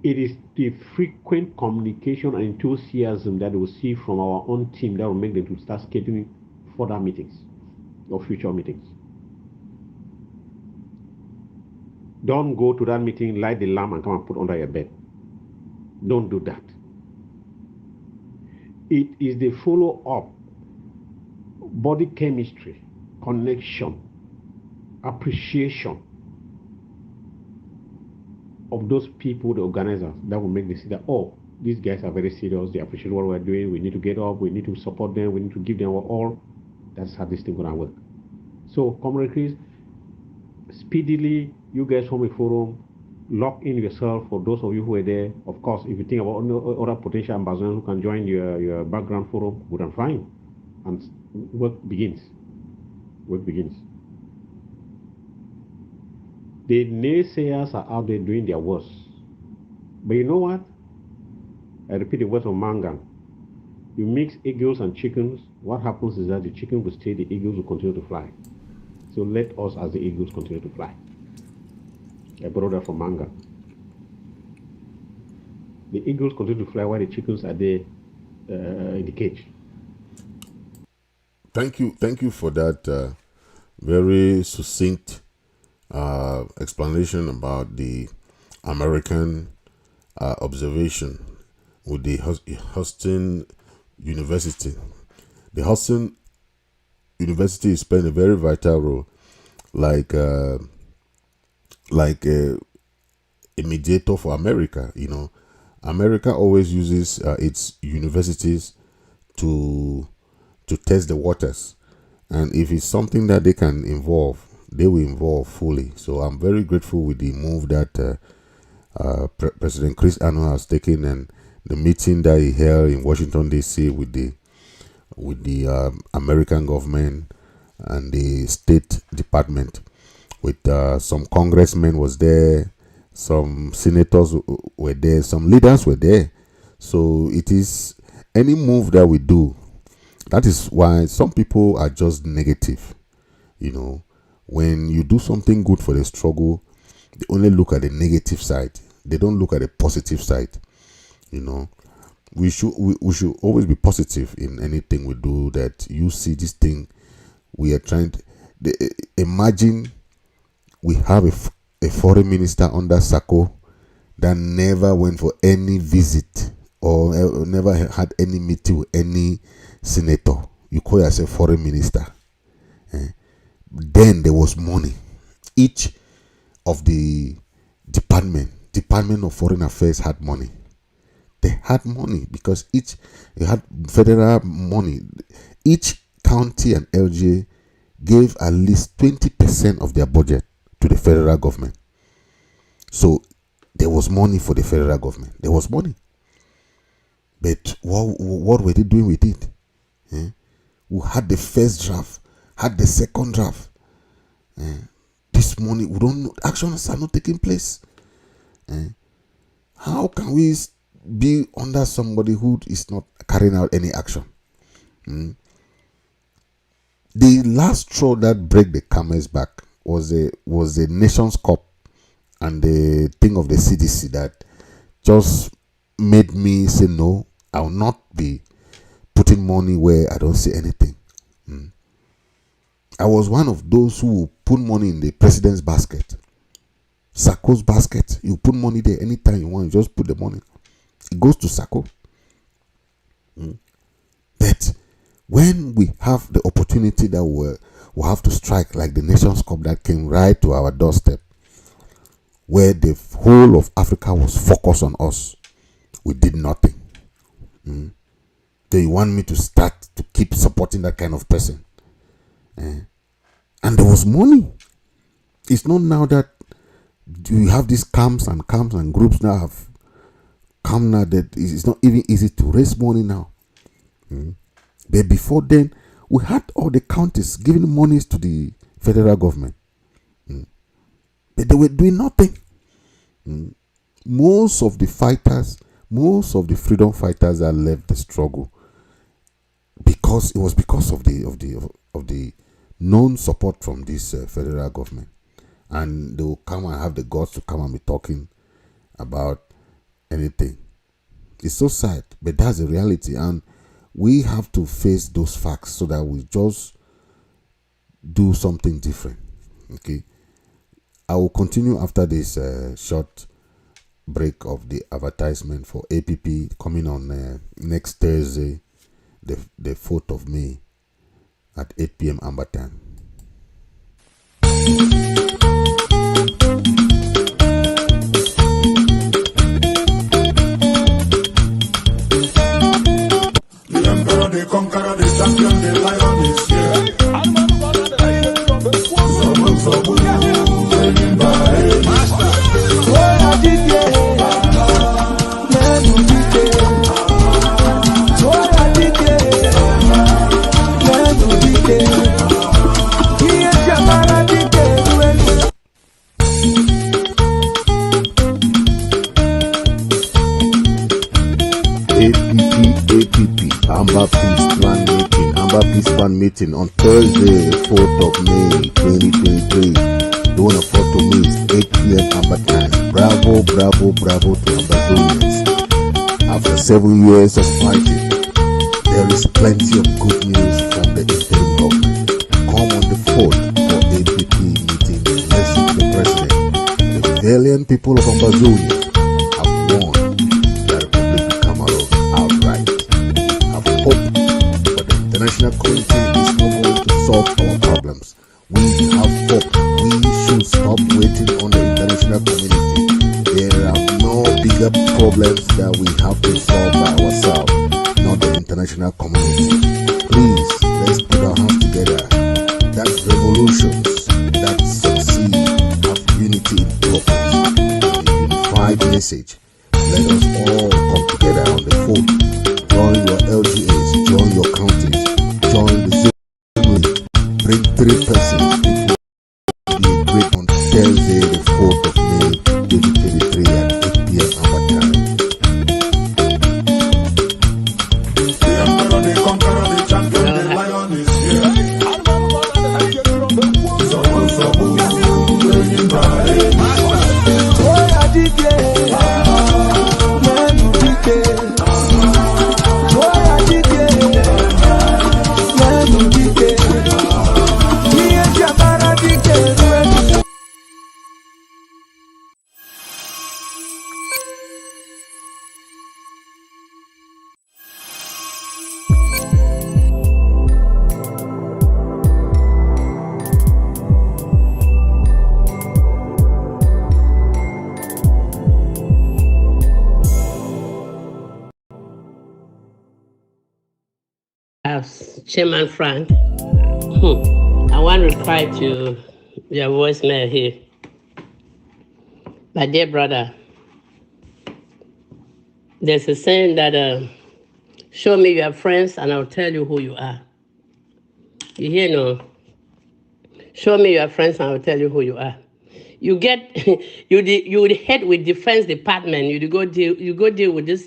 It is the frequent communication and enthusiasm that we'll see from our own team that will make them to start scheduling further meetings or future meetings. Don't go to that meeting, light the lamp and come and put under your bed. Don't do that. It is the follow-up, body chemistry, connection, appreciation of those people, the organizers, that will make them see that, oh, these guys are very serious, they appreciate what we're doing, we need to get up, we need to support them, we need to give them our all. That's how this thing gonna work. So, Comrade Chris, speedily, you guys form a forum, lock in yourself for those of you who are there. Of course, if you think about other potential Ambazonians who can join your background forum, good and fine. And work begins. Work begins. The naysayers are out there doing their worst. But you know what? I repeat the words of Mangan. You mix eagles and chickens, what happens is that the chicken will stay, the eagles will continue to fly. So let us as the eagles continue to fly. I borrowed that from Mangan. The eagles continue to fly while the chickens are there in the cage. Thank you for that very succinct explanation about the American observation with the Houston University. The Houston University is playing a very vital role, like a mediator for America. You know, America always uses its universities to test the waters, and if it's something that they can involve, they will involve fully. So I'm very grateful with the move that President Chris Ano has taken, and the meeting that he held in Washington D.C. with the American government and the State Department, with some congressmen was there, some senators were there, some leaders were there. So it is any move that we do. That is why some people are just negative. You know, when you do something good for the struggle, they only look at the negative side. They don't look at the positive side. You know, we should always be positive in anything we do. That you see this thing, we are trying to imagine we have a foreign minister under Sako that never went for any visit or never had any meeting with any senator. You call yourself foreign minister. Then there was money. Each of the Department of Foreign Affairs had money. They had money because they had federal money. Each county and LGA gave at least 20% of their budget to the federal government. So there was money for the federal government. There was money. But what were they doing with it? We had the first draft, had the second draft. This money, we don't know. Actions are not taking place. How can we be under somebody who is not carrying out any action? The last straw that break the camel's back was the Nations Cup and the thing of the CDC that just made me say no. I will not be putting money where I don't see anything. I was one of those who put money in the president's basket, Sako's basket. You put money there anytime you want. You just put the money. It goes to Sako. But when we have the opportunity that we'll have to strike, like the Nations Cup that came right to our doorstep, where the whole of Africa was focused on us, we did nothing. So you want me to start to keep supporting that kind of person? And there was money. It's not now that you have these camps and groups now have come now that it's not even easy to raise money now. But before then, we had all the counties giving monies to the federal government. But they were doing nothing. Most of the freedom fighters that left the struggle, because it was because of the known support from this federal government, and they will come and have the guts to come and be talking about anything. It's so sad, but that's the reality, and we have to face those facts so that we just do something different. Okay, I will continue after this short break of the advertisement for APP coming on next Thursday, the 4th of May at 8 p.m. Amber time. The emperor, the conqueror, the champion, the lion is here. Amber Peace Plan meeting on Thursday, 4th of May 2023. Don't afford to miss 8 p.m. Amber time. Bravo, bravo, bravo to Ambazonians. After 7 years of fighting, there is plenty of good news from the interim government. Come on the 4th for APP meeting in message to the president. The valiant people of Ambazonia have won the République Cameroon outright. Have hope, but the international community is not going to solve our problems. We have hope. We should stop waiting on the international community. There are no bigger problems that we have to solve by ourselves, not the international community. Please, let's put our hands together. That revolutions that succeed have unity in purpose and a unified message. Let us all come together on the 4th. Join your LGAs, join your counties, join the League. Bring 3 persons into the great on Thursday, the 4th of May 2023 at 8 p.m. our time. The emperor, the conqueror, the champion, the lion is here. Chairman Frank, I want to reply to your voicemail here. My dear brother, there's a saying that show me your friends and I'll tell you who you are. You hear, no? Show me your friends and I'll tell you who you are. You get, you would head with Defense Department, you go deal with this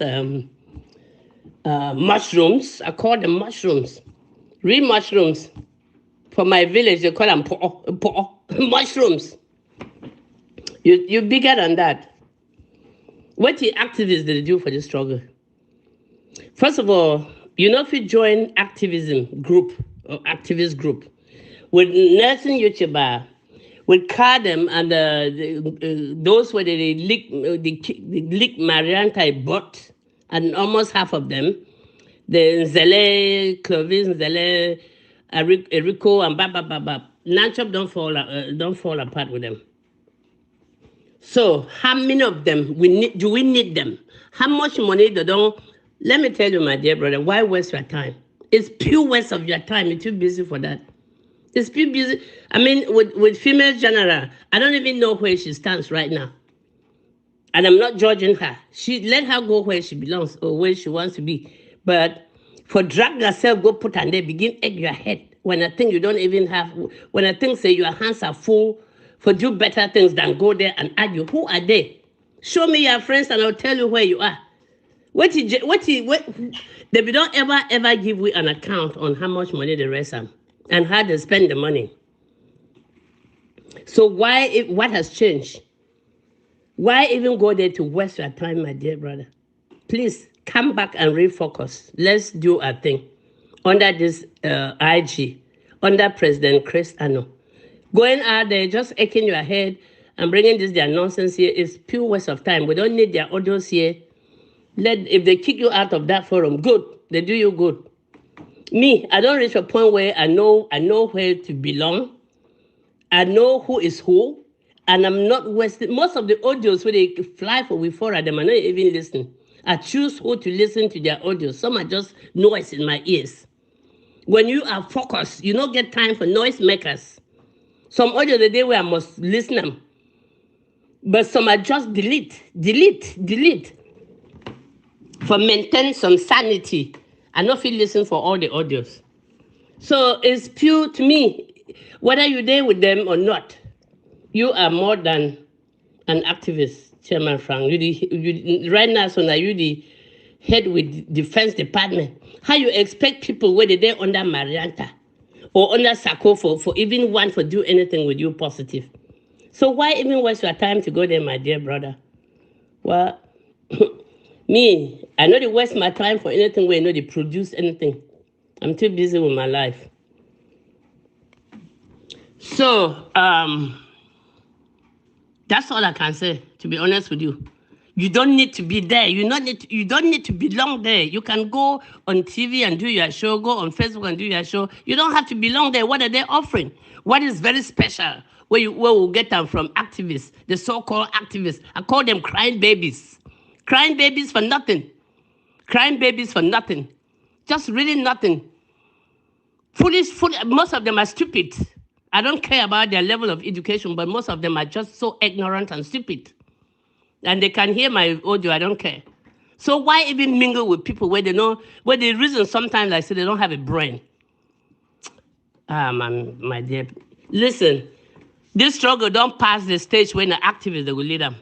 mushrooms. I call them mushrooms. Real mushrooms. For my village, they call them mushrooms. You're bigger than that. What the activists did do for the struggle? First of all, you know if you join activism group or activist group with Nelson Yocheba, with Kadem and those where they lick Marianta bought, and almost half of them, the Nzele, Clovis, Nzele, Eriko, and Baba. Nanchop don't fall apart with them. So how many of them do we need them? How much money they don't? Let me tell you, my dear brother, why waste your time? It's pure waste of your time. You're too busy for that. It's pure busy. I mean, with female general, I don't even know where she stands right now. And I'm not judging her. Let her go where she belongs or where she wants to be. But for drag yourself, go put and they begin egg your head. When I think you don't even have, when I think say your hands are full for do better things than go there and argue. Who are they? Show me your friends and I'll tell you where you are. They don't ever give you an account on how much money they raise them and how they spend the money. So what has changed? Why even go there to waste your time, my dear brother? Please come back and refocus. Let's do a thing under this IG, under President Chris Ano. Going out there, just aching your head and bringing this their nonsense here is pure waste of time. We don't need their audience here. If they kick you out of that forum, good. They do you good. Me, I don't reach a point where I know where to belong. I know who is who, and I'm not wasting. Most of the audios where they fly for before them, I'm not even listening. I choose who to listen to their audios. Some are just noise in my ears. When you are focused, you don't get time for noise makers. Some audio the day where I must listen them, but some are just delete. For maintain some sanity. I don't feel listen for all the audios. So it's pure to me. Whether you're there with them or not, you are more than an activist, Chairman Frank. Right now, so now you the head with Defense Department. How you expect people, whether they're under Marianta or under Sako for even want to do anything with you positive? So why even waste your time to go there, my dear brother? Well, me, I know they waste my time for anything where I know they produce anything. I'm too busy with my life. So, that's all I can say, to be honest with you. You don't need to be there. You don't need to belong there. You can go on TV and do your show, go on Facebook and do your show. You don't have to belong there. What are they offering? What is very special? Where we'll get them from activists, the so-called activists. I call them crying babies. Crying babies for nothing. Crying babies for nothing. Just really nothing. Foolish, most of them are stupid. I don't care about their level of education, but most of them are just so ignorant and stupid. And they can hear my audio, I don't care. So why even mingle with people where they know, where the reason sometimes I say they don't have a brain? My dear, listen, this struggle don't pass the stage when the activists, they will lead them.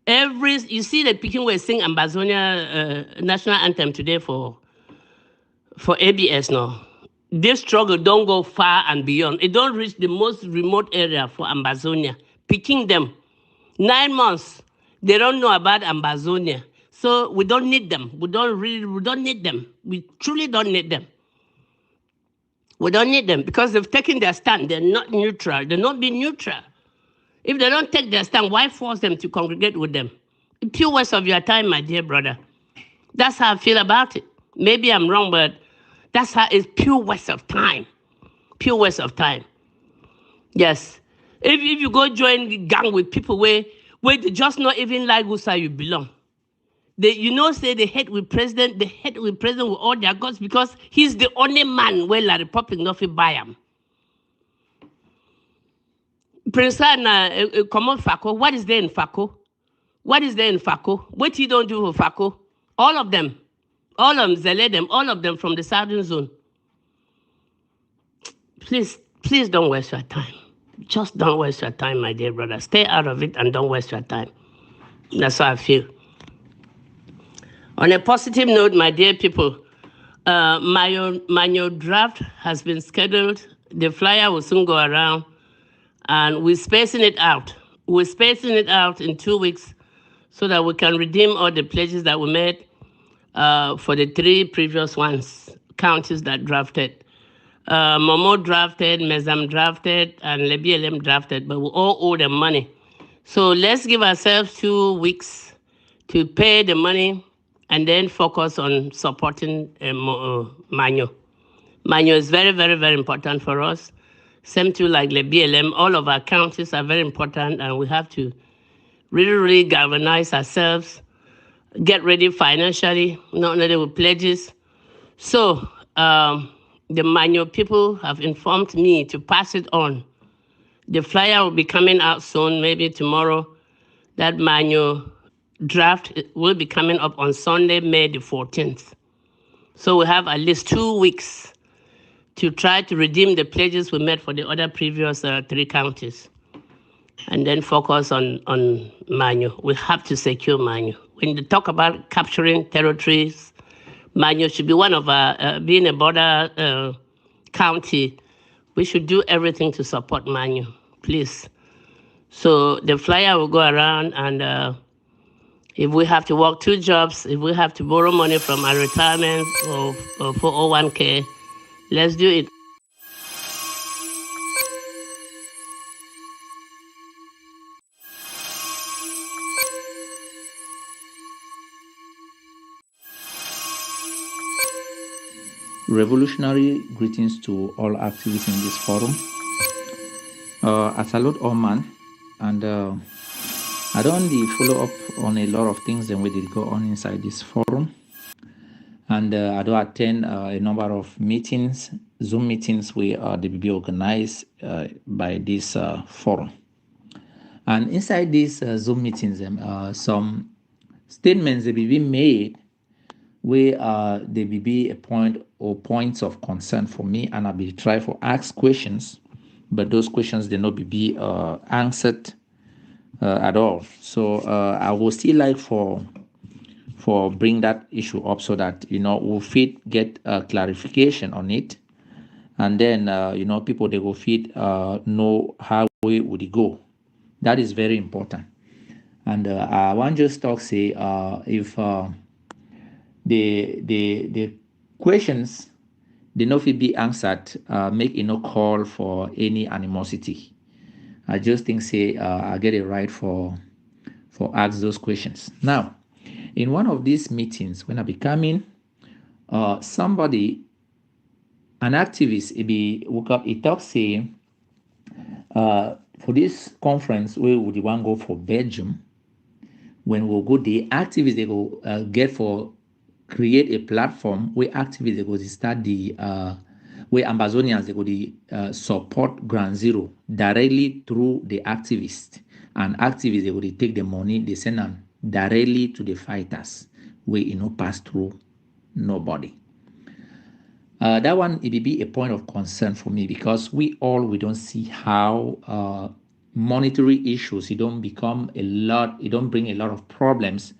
You see the Peking will sing Ambazonia national anthem today for ABS now. This struggle don't go far and beyond. It don't reach the most remote area for Ambazonia. Picking them. 9 months, they don't know about Ambazonia. So we don't need them. We don't need them. We truly don't need them. We don't need them because they've taken their stand. They're not neutral. They're not being neutral. If they don't take their stand, why force them to congregate with them? A pure waste of your time, my dear brother. That's how I feel about it. Maybe I'm wrong, but that's how it's pure waste of time. Pure waste of time. Yes. If you go join the gang with people where they just not even like who side you belong. Say they hate with president with all their guts because he's the only man where La République not fit buy him. Prince Anna, come on, Fako. What is there in Fako? What is there in Fako? What you don't do for Fako? All of them. All of them, Zele them, all of them from the Southern Zone. Please don't waste your time. Just don't waste your time, my dear brother. Stay out of it and don't waste your time. That's how I feel. On a positive note, my dear people, my draft has been scheduled. The flyer will soon go around, and we're spacing it out. We're spacing it out in 2 weeks so that we can redeem all the pledges that we made for the 3 previous counties that drafted. Momo drafted, Mezam drafted, and LeBLM drafted, but we all owe them money. So let's give ourselves 2 weeks to pay the money and then focus on supporting Manyo. Manyo is very, very, very important for us. Same too like LeBLM, all of our counties are very important, and we have to really, really galvanize ourselves, get ready financially, not only with pledges. So the Manyo people have informed me to pass it on. The flyer will be coming out soon, maybe tomorrow. That Manyo draft will be coming up on Sunday, May the 14th. So we have at least 2 weeks to try to redeem the pledges we made for the other previous 3 counties. And then focus on Manyo. We have to secure Manyo. When you talk about capturing territories, Manyo should be one of our, being a border county, we should do everything to support Manyo, please. So the flyer will go around, and if we have to work 2 jobs, if we have to borrow money from our retirement or 401k, let's do it. Revolutionary greetings to all activists in this forum. I salute all man, and I don't follow up on a lot of things that we did go on inside this forum, and I do attend a number of meetings, Zoom meetings where they will be organized by this forum. And inside these Zoom meetings, some statements that will be made where there will be a point or points of concern for me, and I will try to ask questions, but those questions they not be answered at all. So I will still like for bring that issue up so that we'll fit get clarification on it, and then people they will fit know how we would go. That is very important. And I want just talk say if the questions they not fit be answered, make call for any animosity. I just think say I get it right for ask those questions. Now, in one of these meetings, when I be coming, somebody, an activist, he be woke up, he talk say for this conference we would want go for Belgium. When we'll go, the activists they go get for create a platform where activists they go to start the where Ambazonians they go to support Ground Zero directly through the activists, and activists they go to take the money they send them directly to the fighters where pass through nobody. That one it will be a point of concern for me, because we don't see how monetary issues it don't bring a lot of problems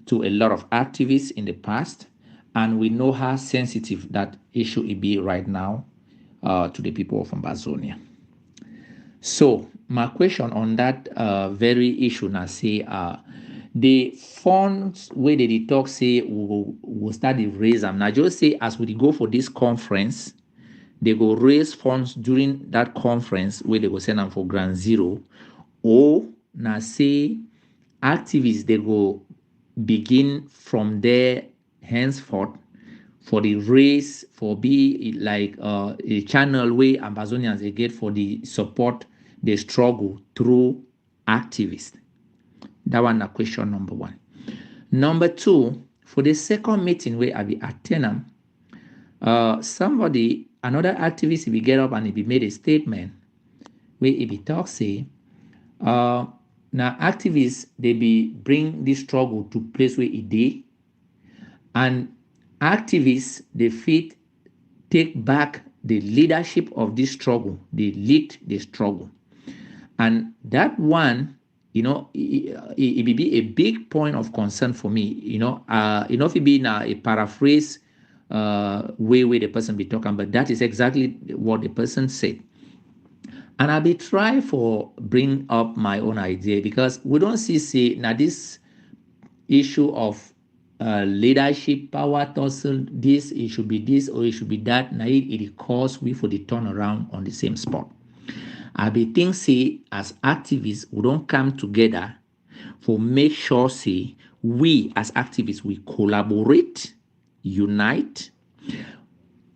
to a lot of activists in the past, and we know how sensitive that issue it be right now to the people of Ambazonia. So my question on that very issue now say the funds where they talk say we'll start to raise them. Now just say as we go for this conference, they go raise funds during that conference where they go send them for Ground Zero, or now say activists they go begin from there henceforth for the race for be like a channel where Ambazonians they get for the support the struggle through activists. That one is question number 1. Number 2, for the second meeting where I be attend another activist will get up and he be made a statement where he be talk say now activists they be bring this struggle to place where it dey, and activists they fit take back the leadership of this struggle, they lead the struggle, and that one it will be a big point of concern for me. If it be now a paraphrase way the person be talking, but that is exactly what the person said. And I'll be trying for bring up my own idea, because we don't see now this issue of leadership, power tussle, this, it should be this or it should be that. Now it cause we for the turnaround on the same spot. I be think say as activists we don't come together for make sure say we as activists we collaborate, unite.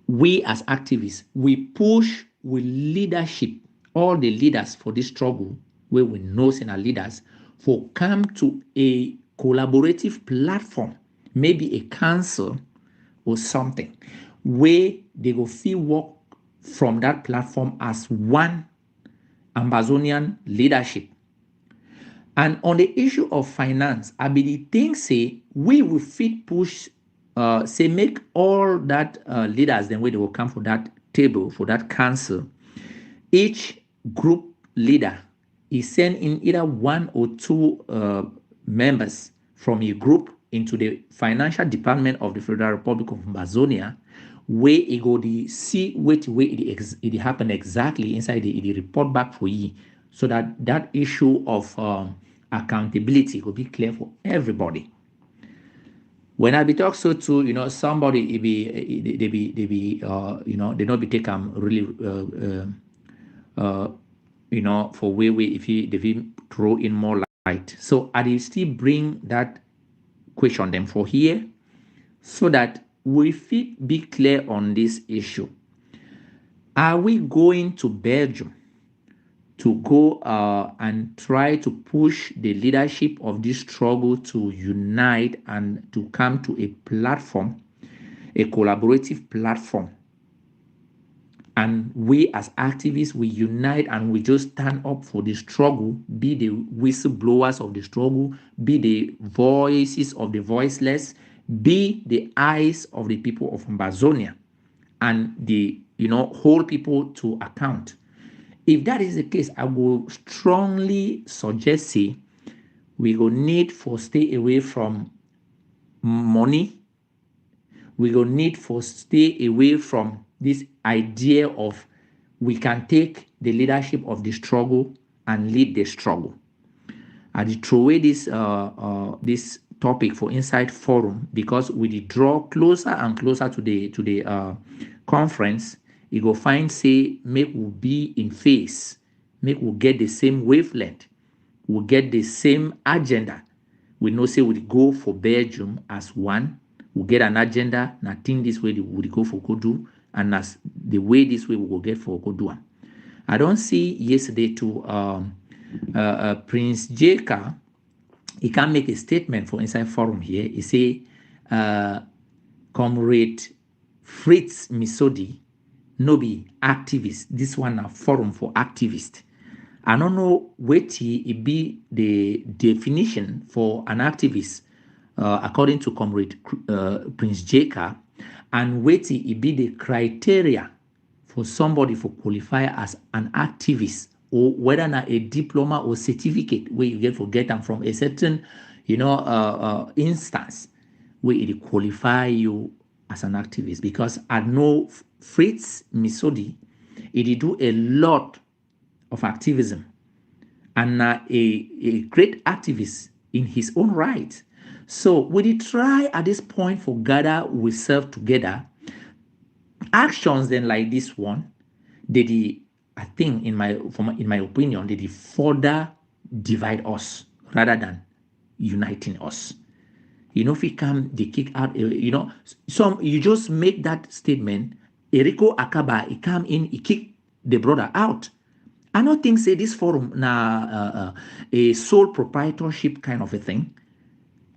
We as activists we push with leadership, all the leaders for this struggle where we know in our leaders for come to a collaborative platform, maybe a council or something, where they go feel work from that platform as one Ambazonian leadership. And on the issue of finance, I believe things say we will fit push say make all that leaders then where they will come for that table, for that council. Each group leader is sent in either 1 or 2 members from a group into the financial department of the Federal Republic of Ambazonia, where it go to see which way it happen exactly inside the report back for you so that that issue of accountability will be clear for everybody. When I be talk so too, somebody they not be taken really for way if they throw in more light. So I will still bring that question them for here, so that we fit be clear on this issue. Are we going to Belgium to go and try to push the leadership of this struggle to unite and to come to a platform, a collaborative platform? And we as activists, we unite and we just stand up for the struggle, be the whistleblowers of the struggle, be the voices of the voiceless, be the eyes of the people of Ambazonia, and the hold people to account. If that is the case, I will strongly suggest say we will need for stay away from money. We will need for stay away from this idea of we can take the leadership of the struggle and lead the struggle. I did throw away this this topic for Inside Forum, because we did draw closer and closer to the conference. You go find say make we be in phase, make we get the same wavelength, we get the same agenda. We know say we go for Belgium as one. We get an agenda, nothing this way we go for Kodu, and as the way this way we will get for Kodu. I don't see yesterday to Prince Jeka. He can make a statement for Inside Forum here. He say, Comrade Fritz Misodi, no be activist. This one a forum for activists. I don't know what it be the definition for an activist according to Comrade Prince Jeka, and what it be the criteria for somebody for qualify as an activist, or whether not a diploma or certificate where you get them from a certain instance where it qualify you as an activist. Because I know Fritz Misodi, he do a lot of activism and a great activist in his own right. So we try at this point for gather we serve together. Actions then like this one, I think in my opinion, they further divide us rather than uniting us. If we come, they kick out, you just make that statement. Eriko Akaba, he come in, he kick the brother out. I don't think say this forum a sole proprietorship kind of a thing.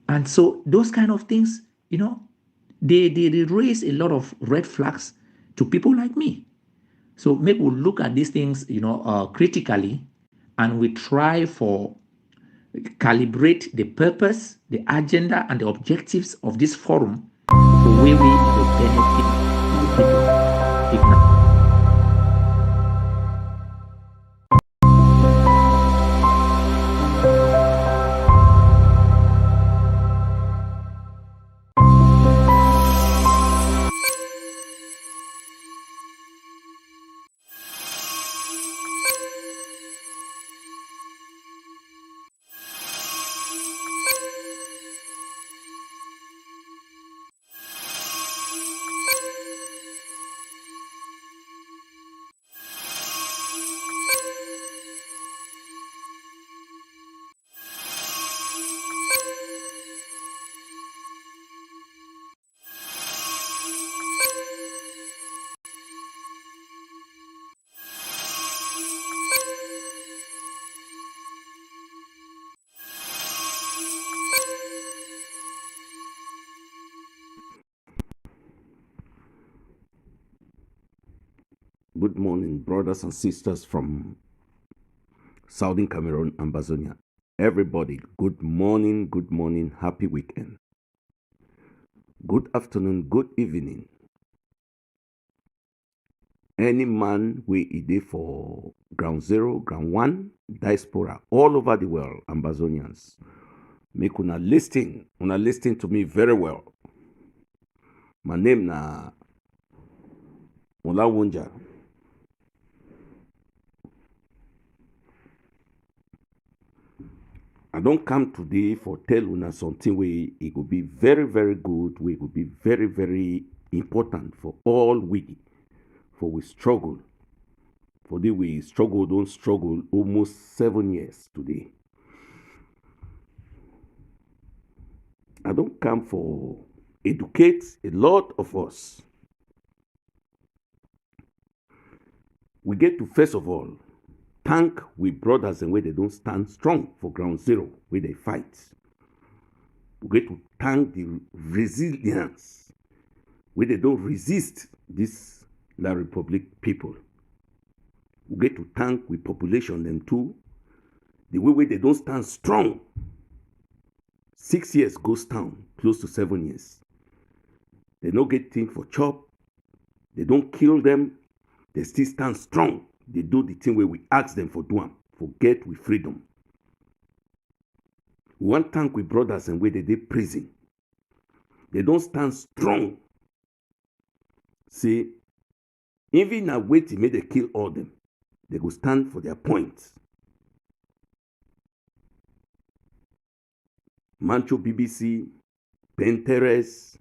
And so those kind of things, they raise a lot of red flags to people like me. So maybe we'll look at these things, critically, and we try for calibrate the purpose, the agenda, and the objectives of this forum for where we will benefit the people. If not, Good morning, brothers and sisters from Southern Cameroon, Ambazonia. Everybody, good morning, happy weekend. Good afternoon, good evening. Any man we ide for ground zero, ground one, diaspora, all over the world, Ambazonians. Make una listen to me very well. My name na Mulawunja. I don't come today for tell una something where it will be very, very good, where it will be very, very important for all we, for we struggle. For the we struggle, don't struggle almost 7 years today. I don't come for educate a lot of us. We get to, first of all, thank we brothers and where they don't stand strong for ground zero, where they fight. We get to thank the resilience, where they don't resist this La République people. We get to thank we population them too, the way where they don't stand strong. 6 years goes down, close to 7 years. They don't get thing for chop. They don't kill them. They still stand strong. They do the thing where we ask them for do them, for get with freedom. We want to thank we brothers and where they did prison. They don't stand strong. See, even a way to make they kill all them, they go stand for their points. Mancho BBC, Penteres,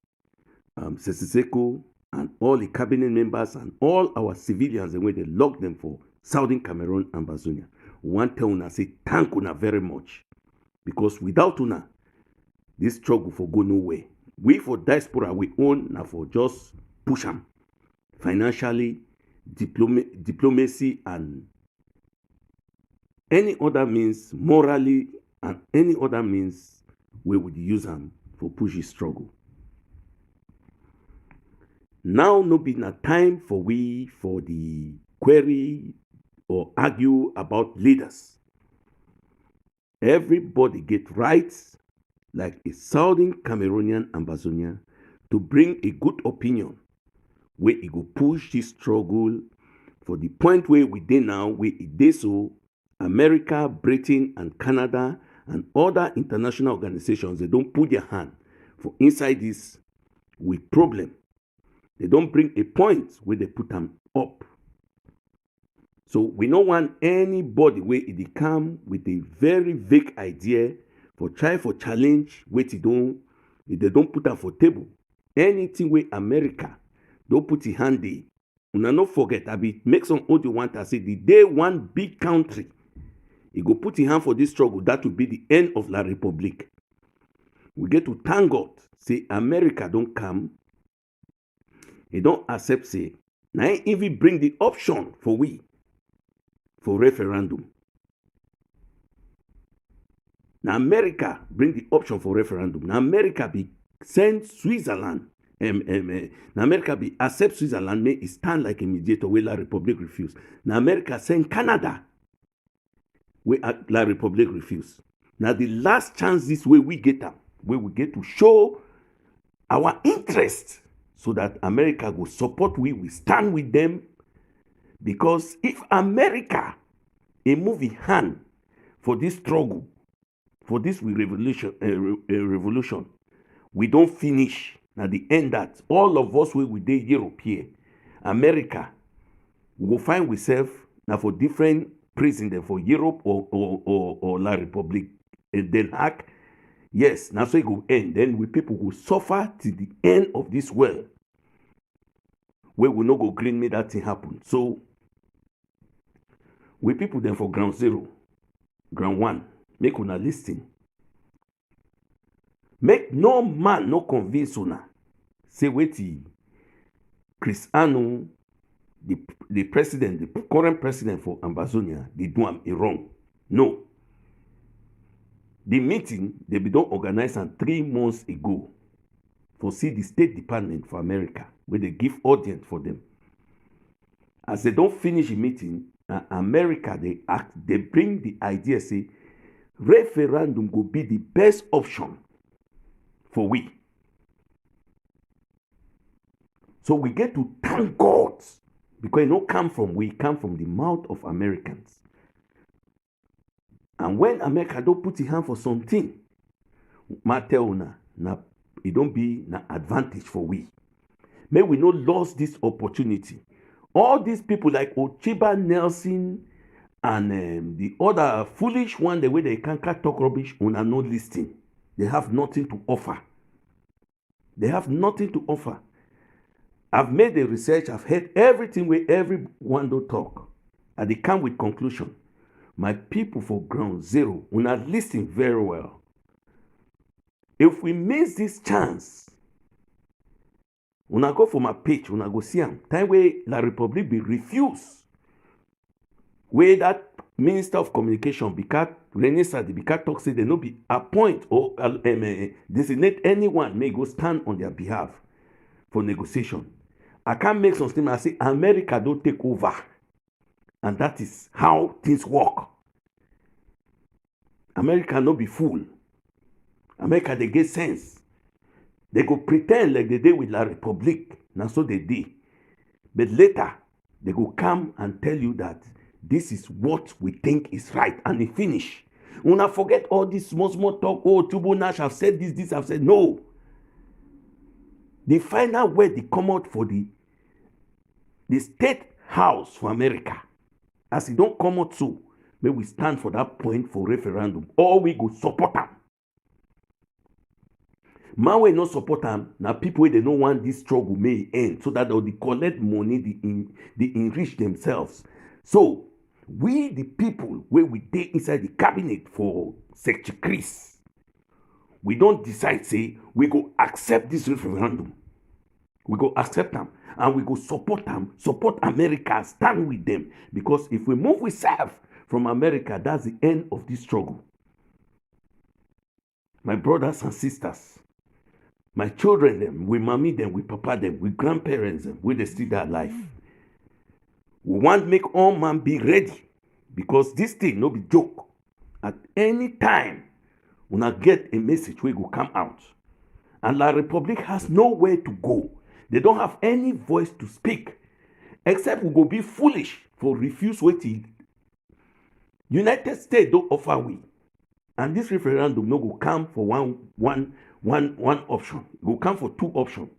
Sesiseko, and all the cabinet members and all our civilians and where they lock them for Southern Cameroon and Ambazonia. We want to una say thank una very much. Because without una, this struggle for go nowhere. We for diaspora, we own now for just push them financially, diplomacy, and any other means, morally, and any other means we would use them for push this struggle. Now no be na time for we for the query or argue about leaders. Everybody get rights like a Southern Cameroonian Ambazonian to bring a good opinion where it go push this struggle for the point where we dey now, where it dey so America, Britain, and Canada and other international organizations, they don't put their hand for inside this with problem. They don't bring a point where they put them up. So we don't want anybody where it come with a very vague idea for try for challenge where they don't put them for table. Anything where America don't put it handy. Una not forget, I be make some audio want I say the day one big country, it go put in hand for this struggle, that will be the end of La République. We get to thank God, say America don't come. They don't accept, say, now even bring the option for we, for referendum. Now America bring the option for referendum. Now America be send Switzerland. Now America be accept Switzerland, may it stand like a mediator where La République refuse. Now America send Canada, where La République refuse. Now the last chance this way we get up, where we get to show our interest, so that America will support we stand with them. Because if America a moving hand for this struggle, for this revolution, we don't finish. At the end that all of us we dey Europe here, America, we will find ourselves now for different president for Europe or La République. Den Haag. Yes, now so it will end. Then we people will suffer to the end of this world. Where we no go green make that thing happen. So we people then for ground zero, ground one, make una listen. Make no man no convince una. Say wait Chris Anu, the president, the current president for Ambazonia, they do am wrong. No. The meeting they be done organized 3 months ago for see the State Department for America, where they give audience for them. As they don't finish the meeting, America they bring the idea, say referendum will be the best option for we. So we get to thank God, because it don't come from we, come from the mouth of Americans. And when America don't put in hand for something, Mateuna, it don't be an advantage for we. May we not lose this opportunity. All these people like Ochiba Nelson And the other foolish one, the way they can't talk rubbish, una no listening. They have nothing to offer. They have nothing to offer. I've made the research, I've heard everything where everyone do talk. And they come with conclusion. My people for ground zero, una listen very well. If we miss this chance, una go for my page, una go see them. Time where La République be refused. Where that Minister of Communication, because Renaissance, because talk say they no be appoint or designate anyone may go stand on their behalf for negotiation. I can't make some statement. I say America don't take over, and that is how things work. America no be fool. America they get sense. They go pretend like they did with La République. Now so they did, but later they go come and tell you that this is what we think is right, and they finish. Una forget all this small talk. Oh, Tibor Nagy have said this have said no. The final word they come out for the state house for America. As it don't come out so, may we stand for that point for referendum, or we go support them. Man we not support them. Now people they don't want this struggle may end, so that they collect money, they enrich themselves. So we the people where we dey inside the cabinet for Secretary Chris, we don't decide say we go accept this referendum. We go accept them and we go support them, support America, stand with them. Because if we move we serve from America, that's the end of this struggle. My brothers and sisters, my children them, we mommy them, we papa them, we grandparents them, we they still alive. We want to make all man be ready, because this thing no be joke. At any time, when I get a message, we go come out. And La République has nowhere to go. They don't have any voice to speak, except we go be foolish for refuse waiting. United States don't offer we. And this referendum no go come for one option. Go come for two options.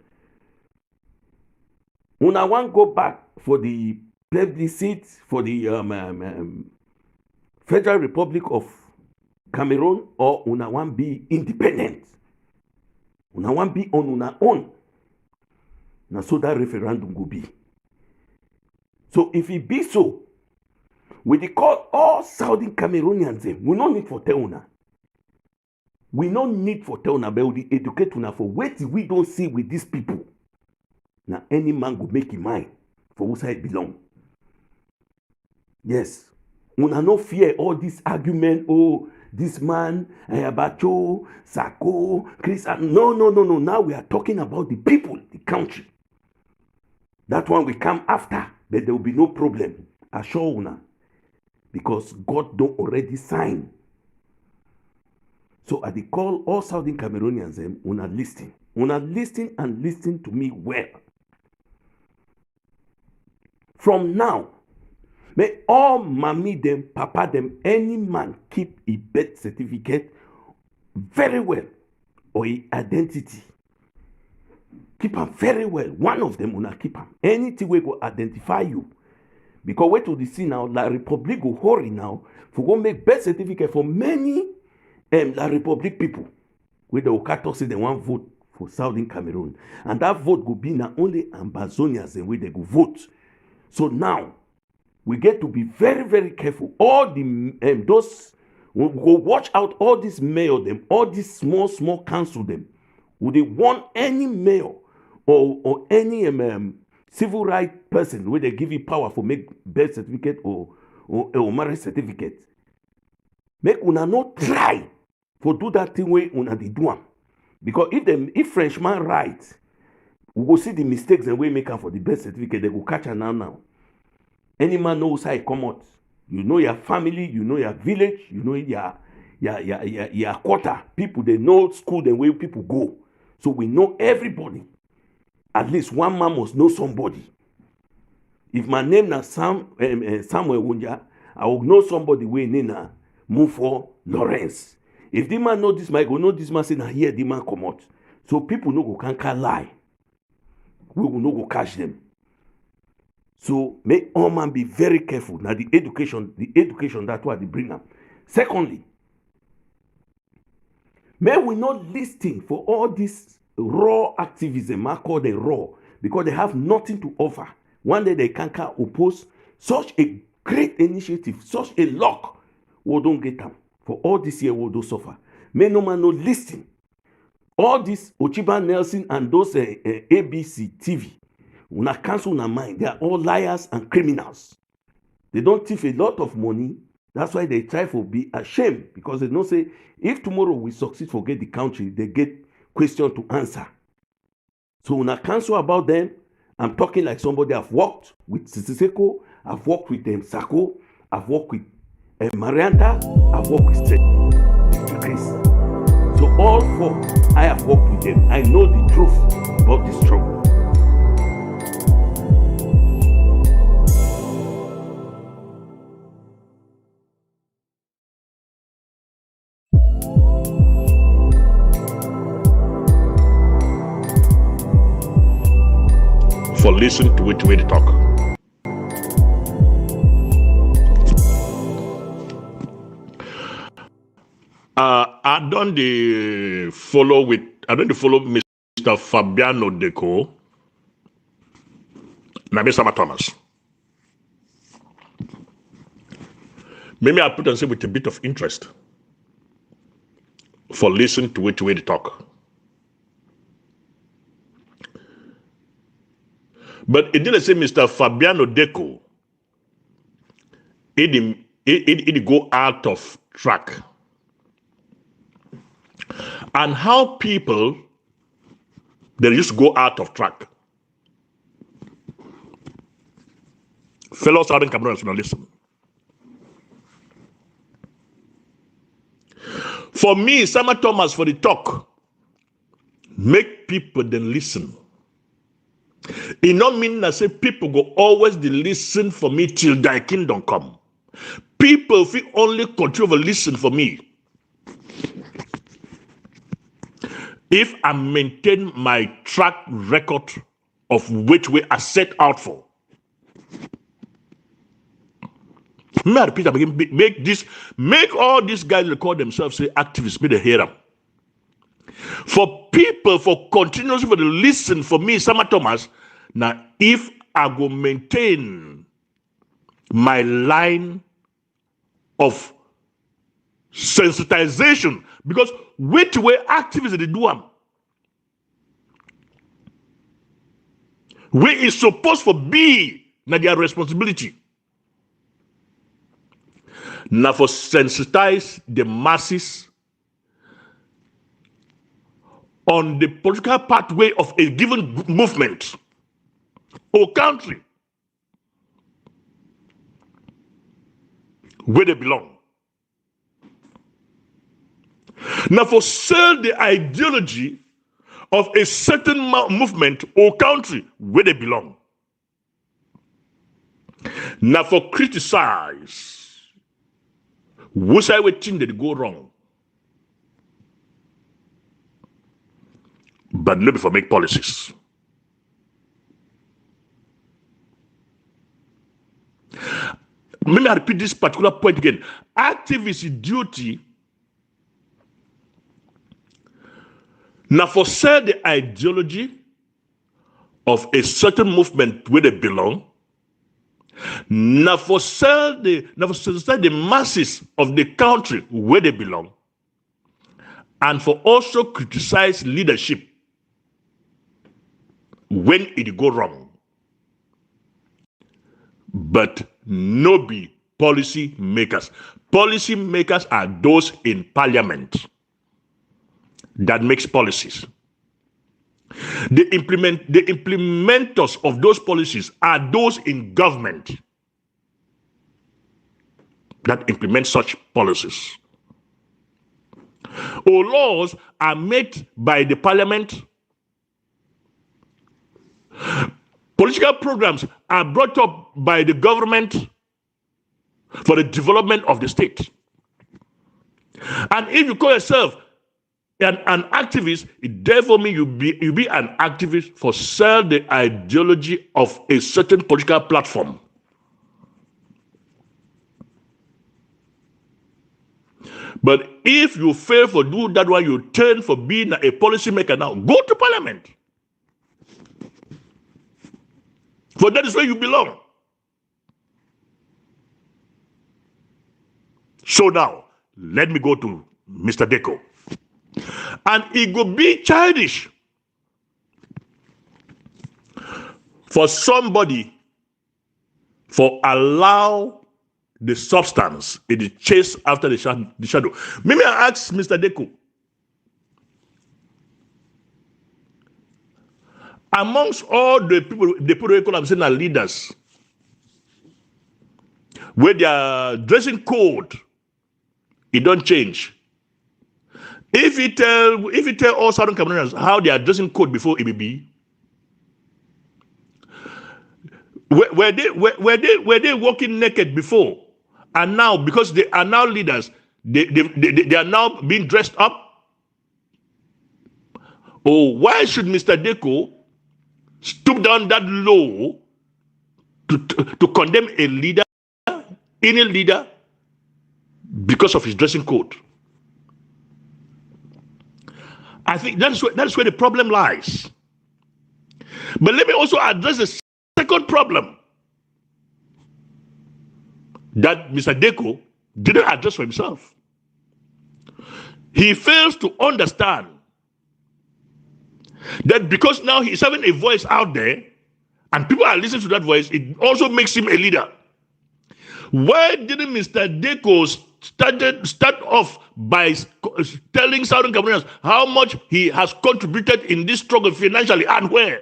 When I want go back for the plebiscite for the Federal Republic of Cameroon, or una want be independent. Una want be on una own. Now so that referendum go be. So if it be so, we dey call all Southern Cameroonians them. We no need for tell una. We no need for tell una, but we educate una for what we don't see with these people. Now any man go make him mind for who side belong. Yes, una no fear all this argument. Oh, this man, Abacho, Sako, Chris. No. Now we are talking about the people, the country. That one will come after, but there will be no problem. Assure una, because God don't already sign. So I dey call all Southern Cameroonians them. Una listen and listen to me well. From now, may all mommy them, papa them, any man keep a birth certificate very well, or a identity. Keep them very well. One of them will keep them. Anything we go identify you. Because wait till the see now, La République go hurry now for go make birth certificate for many La République people. Where the Okato say they want vote for Southern Cameroon. And that vote go be not only Ambazonians and where they go vote. So now, we get to be very, very careful. All the those we go watch out all these mayor them, all these small council them. Would they want any mayor or any civil right person where they give you power for make birth certificate or marriage certificate? Make una not try for do that thing where una dey do am. Because if Frenchman right, we go see the mistakes and we make am for the birth certificate. They go catch am now. Any man knows how it come out. You know your family, you know your village, you know your quarter. People, they know school, the way people go. So we know everybody. At least one man must know somebody. If my name is Samuel Wunja, I will know somebody way name move for Lawrence. If the man know this man, go know this man say, now here the man come out. So people no go can't lie. We will no go catch them. So make all man be very careful. Now the education, that's what they bring up. Secondly, may we not listen for all this raw activism, I call them raw, because they have nothing to offer. One day they can't oppose such a great initiative, such a luck. We don't get them. For all this year, we don't suffer. May no man not listen. All this Ochiba Nelson and those ABC TV, una cancel una mind. They are all liars and criminals. They don't thief a lot of money. That's why they try to be ashamed, because they don't say, if tomorrow we succeed forget the country, they get question to answer. So una cancel about them. I'm talking like somebody I've worked with Siseko, I've worked with Sako, I've worked with Marianta, I've worked with Chris. So all four, I have worked with them. I know the truth about this struggle. For listen to which way to talk. I don't follow Mr. Fabiano Deco, Nabi Sama Thomas. Maybe I put and say with a bit of interest for listen to which way to talk. But it didn't say Mr. Fabiano Deco. It go out of track. And how people, they used to go out of track. Fellow Southern Cameroons, now listen. For me, Sama Thomas, for the talk, make people then listen. It not mean that say people go always the listen for me till thy kingdom come. People feel only continue to listen for me if I maintain my track record of which way I set out for. May I repeat again, make all these guys that call themselves say activists, may they hear them. For people, for continuously for the listen for me, Sama Thomas, now if I go maintain my line of sensitization, because which way activists they do them, where is supposed to be now their responsibility. Now for sensitize the masses on the political pathway of a given movement or country where they belong. Now for sell the ideology of a certain movement or country where they belong. Now for criticize which I would think that go wrong. But not for make policies. Let me repeat this particular point again. Activist duty now for sell the ideology of a certain movement where they belong. Now for sell the masses of the country where they belong. And for also criticize leadership when it go wrong. But no be policy makers. Policy makers are those in parliament that makes policies. The implementers of those policies are those in government that implement such policies. Or laws are made by the parliament. Political programs are brought up by the government for the development of the state. And if you call yourself an activist, it therefore means you be an activist for sell the ideology of a certain political platform. But if you fail for do that one, you turn for being a policymaker now. Go to parliament. For that is where you belong. So now, let me go to Mr. Deco. And it could be childish for somebody for allow the substance in the chase after the shadow. Maybe I ask Mr. Deco, amongst all the people I'm saying are leaders, where their dressing code, it don't change. If you tell all Southern Cameroonians how they are dressing code before EBB, were they walking naked before? And now, because they are now leaders, they are now being dressed up. Oh, why should Mr. Deco stoop down that low to condemn a leader, any leader, because of his dressing code? I think that is where the problem lies. But let me also address the second problem that Mr. Deco didn't address for himself. He fails to understand that because now he's having a voice out there and people are listening to that voice, it also makes him a leader. Why didn't Mr. Deco start off by telling Southern Cameroonians how much he has contributed in this struggle financially and where?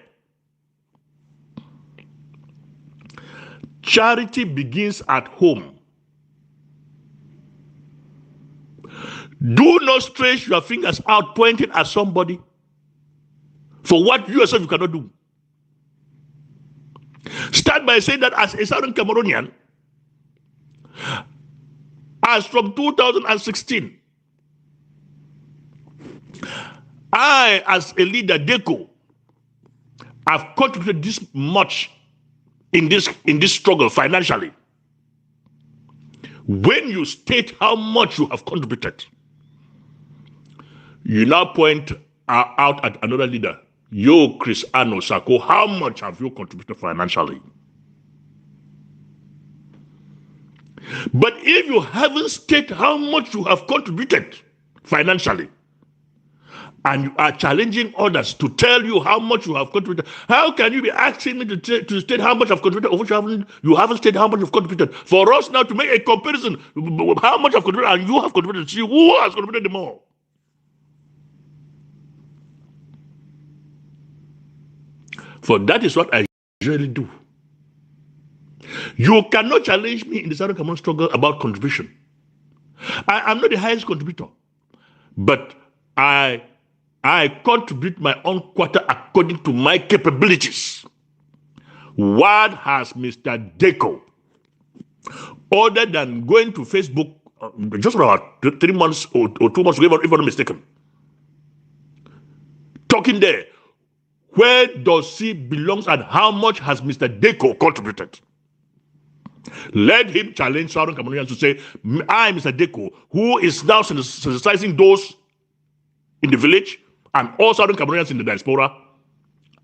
Charity begins at home. Do not stretch your fingers out pointing at somebody for what you yourself you cannot do. Start by saying that as a Southern Cameroonian, as from 2016, I, as a leader, Deco, have contributed this much in this struggle financially. When you state how much you have contributed, you now point out at another leader, yo, Chris Ano Sako, how much have you contributed financially? But if you haven't stated how much you have contributed financially, and you are challenging others to tell you how much you have contributed, how can you be asking me to state how much I've contributed, of which you haven't stated how much you've contributed? For us now to make a comparison, how much I've contributed and you have contributed, see who has contributed more. For that is what I usually do. You cannot challenge me in the Southern Cameroon struggle about contribution. I am not the highest contributor, but I contribute my own quarter according to my capabilities. What has Mr. Deco, other than going to Facebook just about 3 months or 2 months ago, if I'm not mistaken, talking there, where does he belong and how much has Mr. Deco contributed? Let him challenge Southern Cameroonians to say, I, Mr. Deco, who is now sensitizing those in the village and all Southern Cameroonians in the diaspora,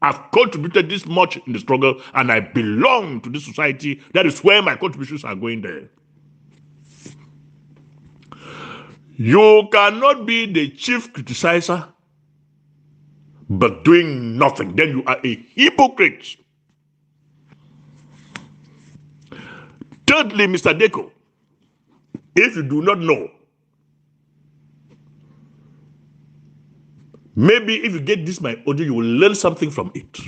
have contributed this much in the struggle and I belong to this society. That is where my contributions are going there. You cannot be the chief criticizer but doing nothing. Then you are a hypocrite. Thirdly, Mr. Deco, if you do not know, maybe if you get this my audio, you will learn something from it.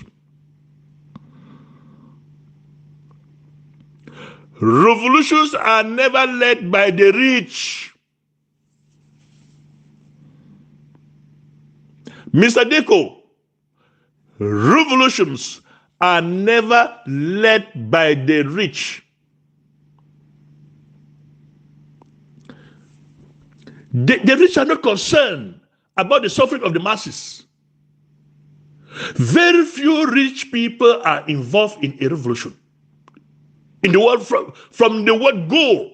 Revolutions are never led by the rich. Mr. Deco, revolutions are never led by the rich. The rich are not concerned about the suffering of the masses. Very few rich people are involved in a revolution. In the world, from the word go,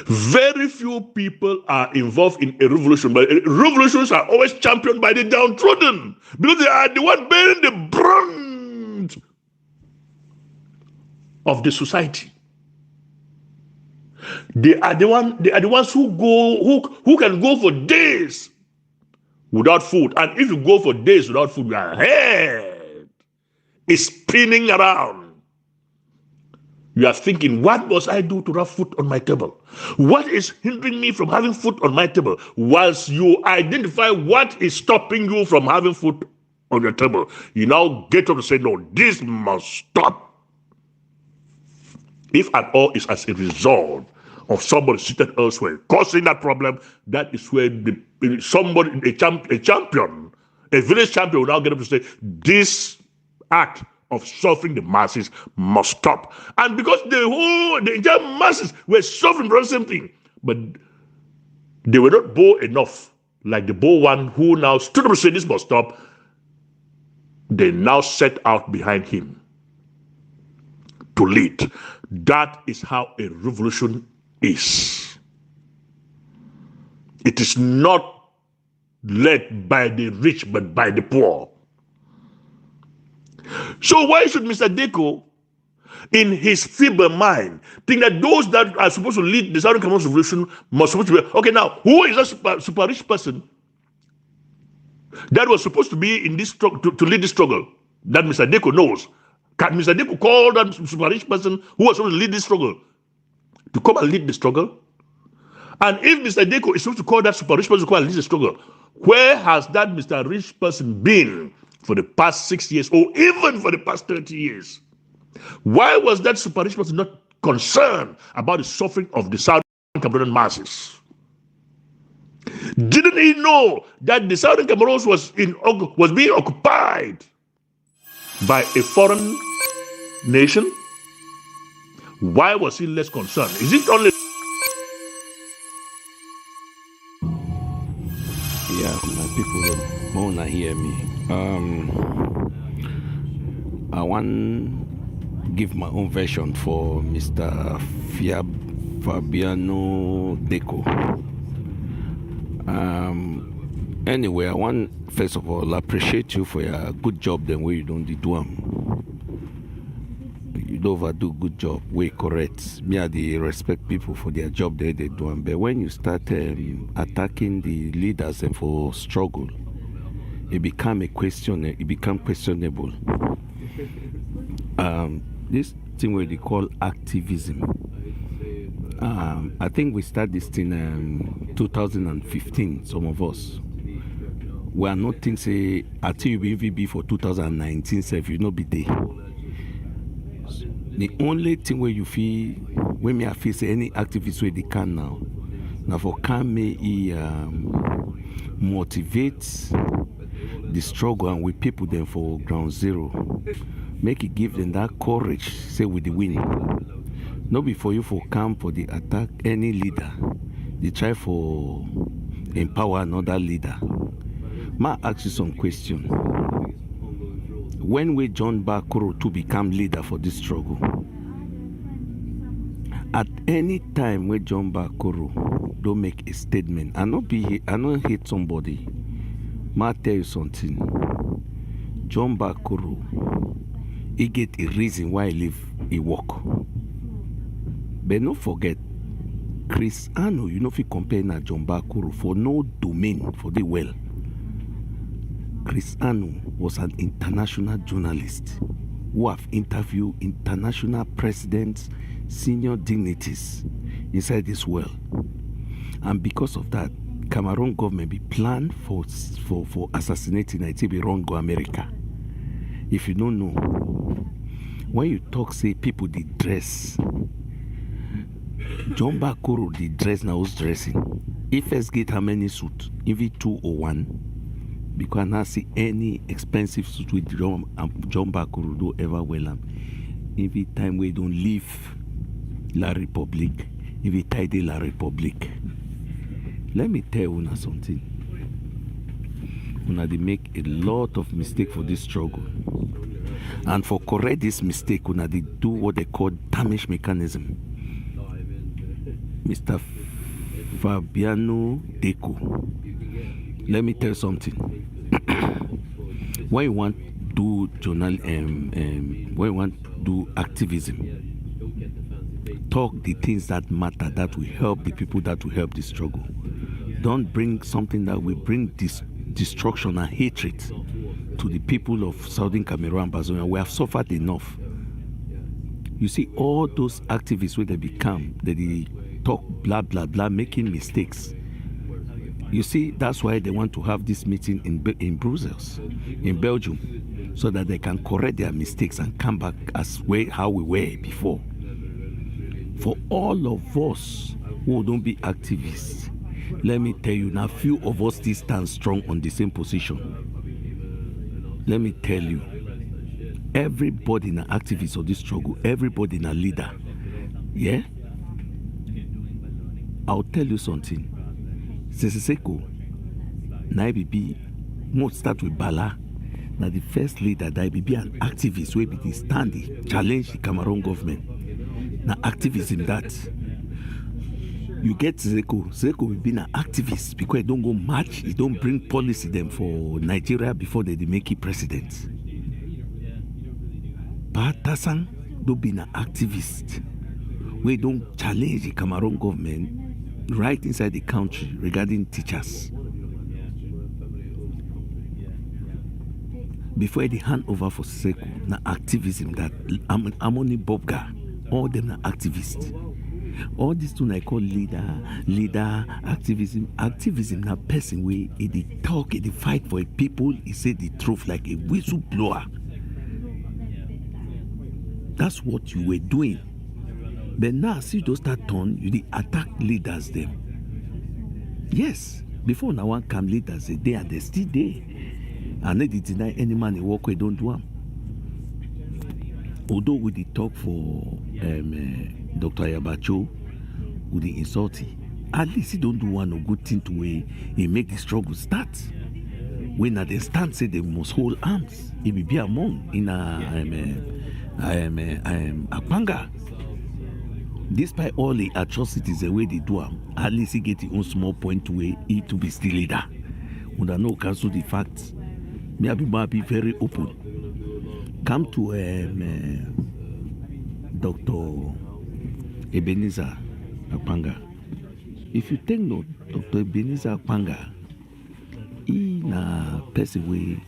very few people are involved in a revolution. But revolutions are always championed by the downtrodden, because they are the one bearing the brunt of the society. They are the ones who can go for days without food. And if you go for days without food, your head is spinning around. You are thinking, what must I do to have food on my table? What is hindering me from having food on my table? Once you identify what is stopping you from having food on your table, you now get up and say, no, this must stop. If at all is as a result of somebody seated elsewhere causing that problem, that is where somebody, a champion, a village champion will now get up to say, this act of suffering the masses must stop. And because the entire masses were suffering from the same thing, but they were not bold enough, like the bold one who now stood up and said, this must stop, they now set out behind him to lead. That is how a revolution is. It is not led by the rich, but by the poor. So why should Mr. Deko, in his feeble mind, think that those that are supposed to lead the Southern Cameroon revolution must supposed to be, okay, now, who is that super rich person that was supposed to be in this struggle, to lead this struggle, that Mr. Deko knows? Can Mr. Deko call that super rich person who was supposed to lead this struggle to come and lead the struggle? And if Mr. Deko is supposed to call that super rich person to come and lead the struggle, where has that Mr. Rich person been for the past 6 years, or even for the past 30 years? Why was that super rich person not concerned about the suffering of the Southern Cameroon masses? Didn't he know that the Southern Cameroons was being occupied by a foreign nation? Why was he less concerned? Is it only... Yeah, my people wanna hear me. I want give my own version for Mr. Fabiano Deko. Anyway, I want first of all appreciate you for your good job the way you don't do them. You don't overdo good job, way correct. Me, I respect people for their job they do them. But when you start attacking the leaders and for struggle, it become questionable. This thing where they call activism. I think we started this in 2015. Some of us, we are not thinking say until you be VB for 2019. So if you not be there, the only thing where you feel when me I feel say any activist where they can now for can me motivate the struggle and with people then for ground zero, make it give them that courage, say with the win. Not before you for come for the attack any leader, they try for empower another leader. Ma ask you some question. When we John Bakuro to become leader for this struggle, at any time when John Bakuro don't make a statement, I not hate somebody. Ma tell you something. John Bakuro, he get a reason why he work. But don't forget, Chris Ano, you know if you compare na John Bakuro for no domain for the well. Chris Ano was an international journalist who have interviewed international presidents, senior dignitaries inside this world. And because of that, Cameroon government be planned for assassinating it be run go America. If you don't know, when you talk say people did dress, John Bakuro did dress now was dressing. He first get how many suit? EV2 or 1? Because I not see any expensive suit with John Bakuro do ever well. Every time we don't leave La République, every time they La République. Let me tell you something. una dey make a lot of mistake for this struggle. And for correct this mistake, una dey do what they call damage mechanism. Mr. Fabiano Deco, let me tell you something. When you want do when you want do activism, talk the things that matter, that will help the people, that will help the struggle. Don't bring something that will bring destruction and hatred to the people of Southern Cameroon, Ambazonia. We have suffered enough. You see, all those activists where they become, they talk blah blah blah, making mistakes. You see, that's why they want to have this meeting in Brussels, in Belgium, so that they can correct their mistakes and come back as how we were before. For all of us who don't be activists, let me tell you, now few of us still stand strong on the same position. Let me tell you, everybody in an activist of this struggle, everybody in a leader, yeah? I'll tell you something. Seseko, Naibibi, won't start with Bala. Now the first leader that will be an activist, will be standing, challenge the Cameroon government. Now activism that. You get Seseko will be an activist because he don't go march, he don't bring policy them for Nigeria before they make it president. But Tassan don't be an activist. We don't challenge the Cameroon government right inside the country regarding teachers. Before they hand over for Seseko, na activism that Amoni Bobga, all them are activists. All these two I call leader, activism. Activism na person way they talk, they fight for a people, he say the truth like a whistleblower. That's what you were doing. But now see those that turn, you attack leaders them. Yes, before now one come leaders they are they still there. And they deny any man they walk away, don't do them. Although we did talk for Dr. Yabacho, with the insulting, at least he don't do one a good thing to where he make the struggle start. When at the stand say they must hold arms, he will be among in Apanga. Despite all the atrocities the way they do them, at least he get his own small point to where he to be still leader. When I know cancel the facts, me be very open. Come to Dr. Ebenezer Apanga. If you take note, Dr. Ebenezer Apanga, he na person way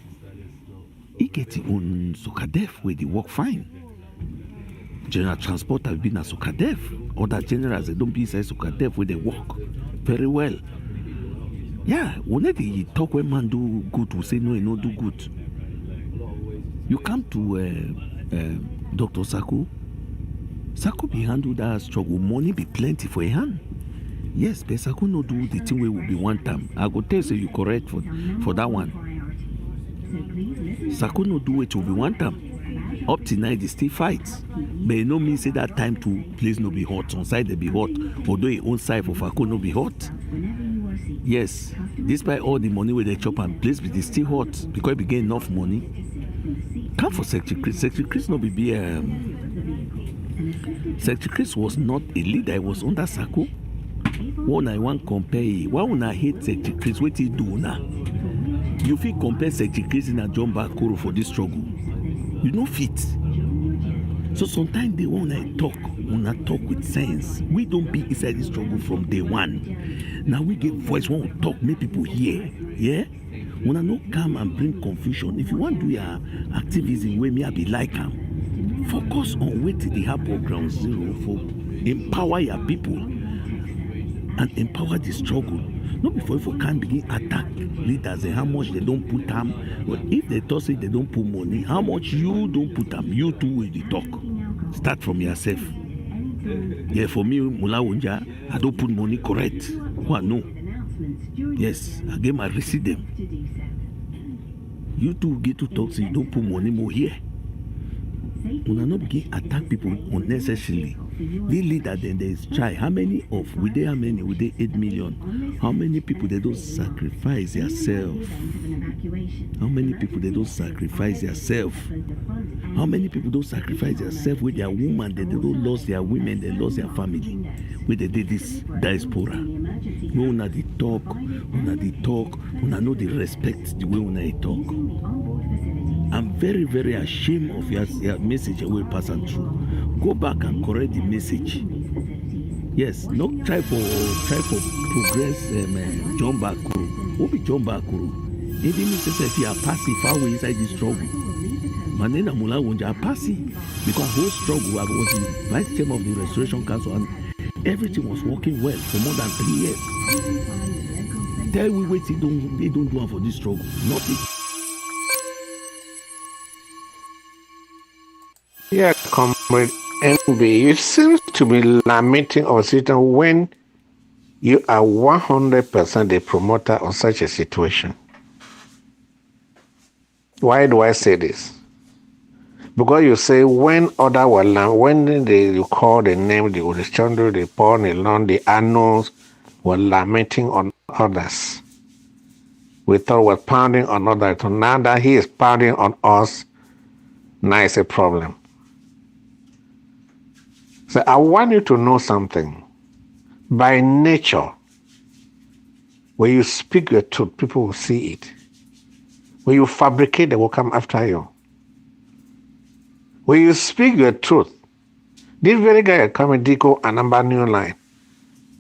he get his own Sokadef where they work fine. General transport have been a Sokadef. Other generals they don't be inside Sokadef where they work very well. Yeah, when they talk when man do good, we say no, he no do good. You come to Dr. Sako. Sako be handle that struggle. Money be plenty for a hand. Yes, but Sako no do the thing where will be one time. I go tell you correct for that one. Sako no do it will be one time. Up to night they still fight. But you know me say that time to place no be hot. On side they be hot. Although your own side for Sako no be hot. Yes, despite all the money where they chop and place, but they still hot because we get enough money. Come for Secretary Chris. Secretary Chris no be Secretary Chris was not a leader, he was under Sako. When I want compare, why when I hate Secretary Chris, what he do now? You feel compare Secretary Chris in a John Bakoro for this struggle. You know fit. So sometimes they want to talk with sense. We don't be inside this struggle from day one. Now we give voice when we talk, make people hear. Yeah? When I not come and bring confusion. If you want to do your activism where me I be like them, focus on what they have for ground zero for empower your people and empower the struggle. Not before you can begin attack leaders and how much they don't put them. But if they talk say they don't put money, how much you don't put them, you too will the talk. Start from yourself. Yeah, for me, Mula Wunja, I don't put money correct. What no? Yes, I get my receipt them. You too get to talk, so you don't put money more here. When I not begin attack people unnecessarily, The leader then there is try. How many of with they how many? With they 8 million? How many people they don't sacrifice themselves? How many people they don't sacrifice themselves? How many people don't sacrifice themselves with their woman? They don't lose their women, they lose their family. When they did this diaspora. No una the talk, una know the respect the way una talk. I'm very, very ashamed of your message we pass on through. Go back and correct the message. Yes, no try for progress John Bakuru. Who be John Bakuru? It didn't say if you are passive, how we inside this struggle. Manena Mula Wunja passive because whole struggle I was the vice chairman of the Restoration Council and everything was working well for more than 3 years. Tell we wait, they don't do one for this struggle. Nothing. Yeah, Comrade NB, you seem to be lamenting or sitting when you are 100% the promoter of such a situation. Why do I say this? Because you say when other were when you call the name, the Urichandu, the Paul, the Lon, the Annals were lamenting on others. We thought was pounding on others. So now that he is pounding on us, now it's a problem. So I want you to know something. By nature, when you speak your truth, people will see it. When you fabricate, they will come after you. When you speak your truth, this very guy at Kamediko and Amber New Line,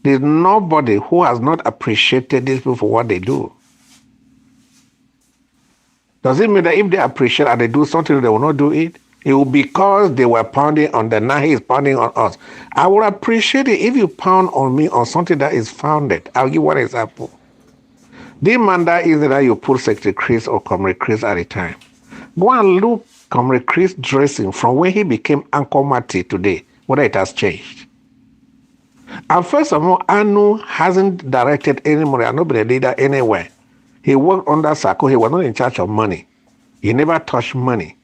there's nobody who has not appreciated these people for what they do. Does it mean that if they appreciate and they do something, they will not do it? It will be because they were pounding on them. Now he is pounding on us. I would appreciate it if you pound on me on something that is founded. I'll give one example. The man that is that you put Secretary Chris or Comrade Chris at a time. Go and look Comrade Chris dressing from when he became Uncle Marty today, whether it has changed. And first of all, Anu hasn't directed any money. I know the leader anywhere. He worked under Sako. He was not in charge of money. He never touched money.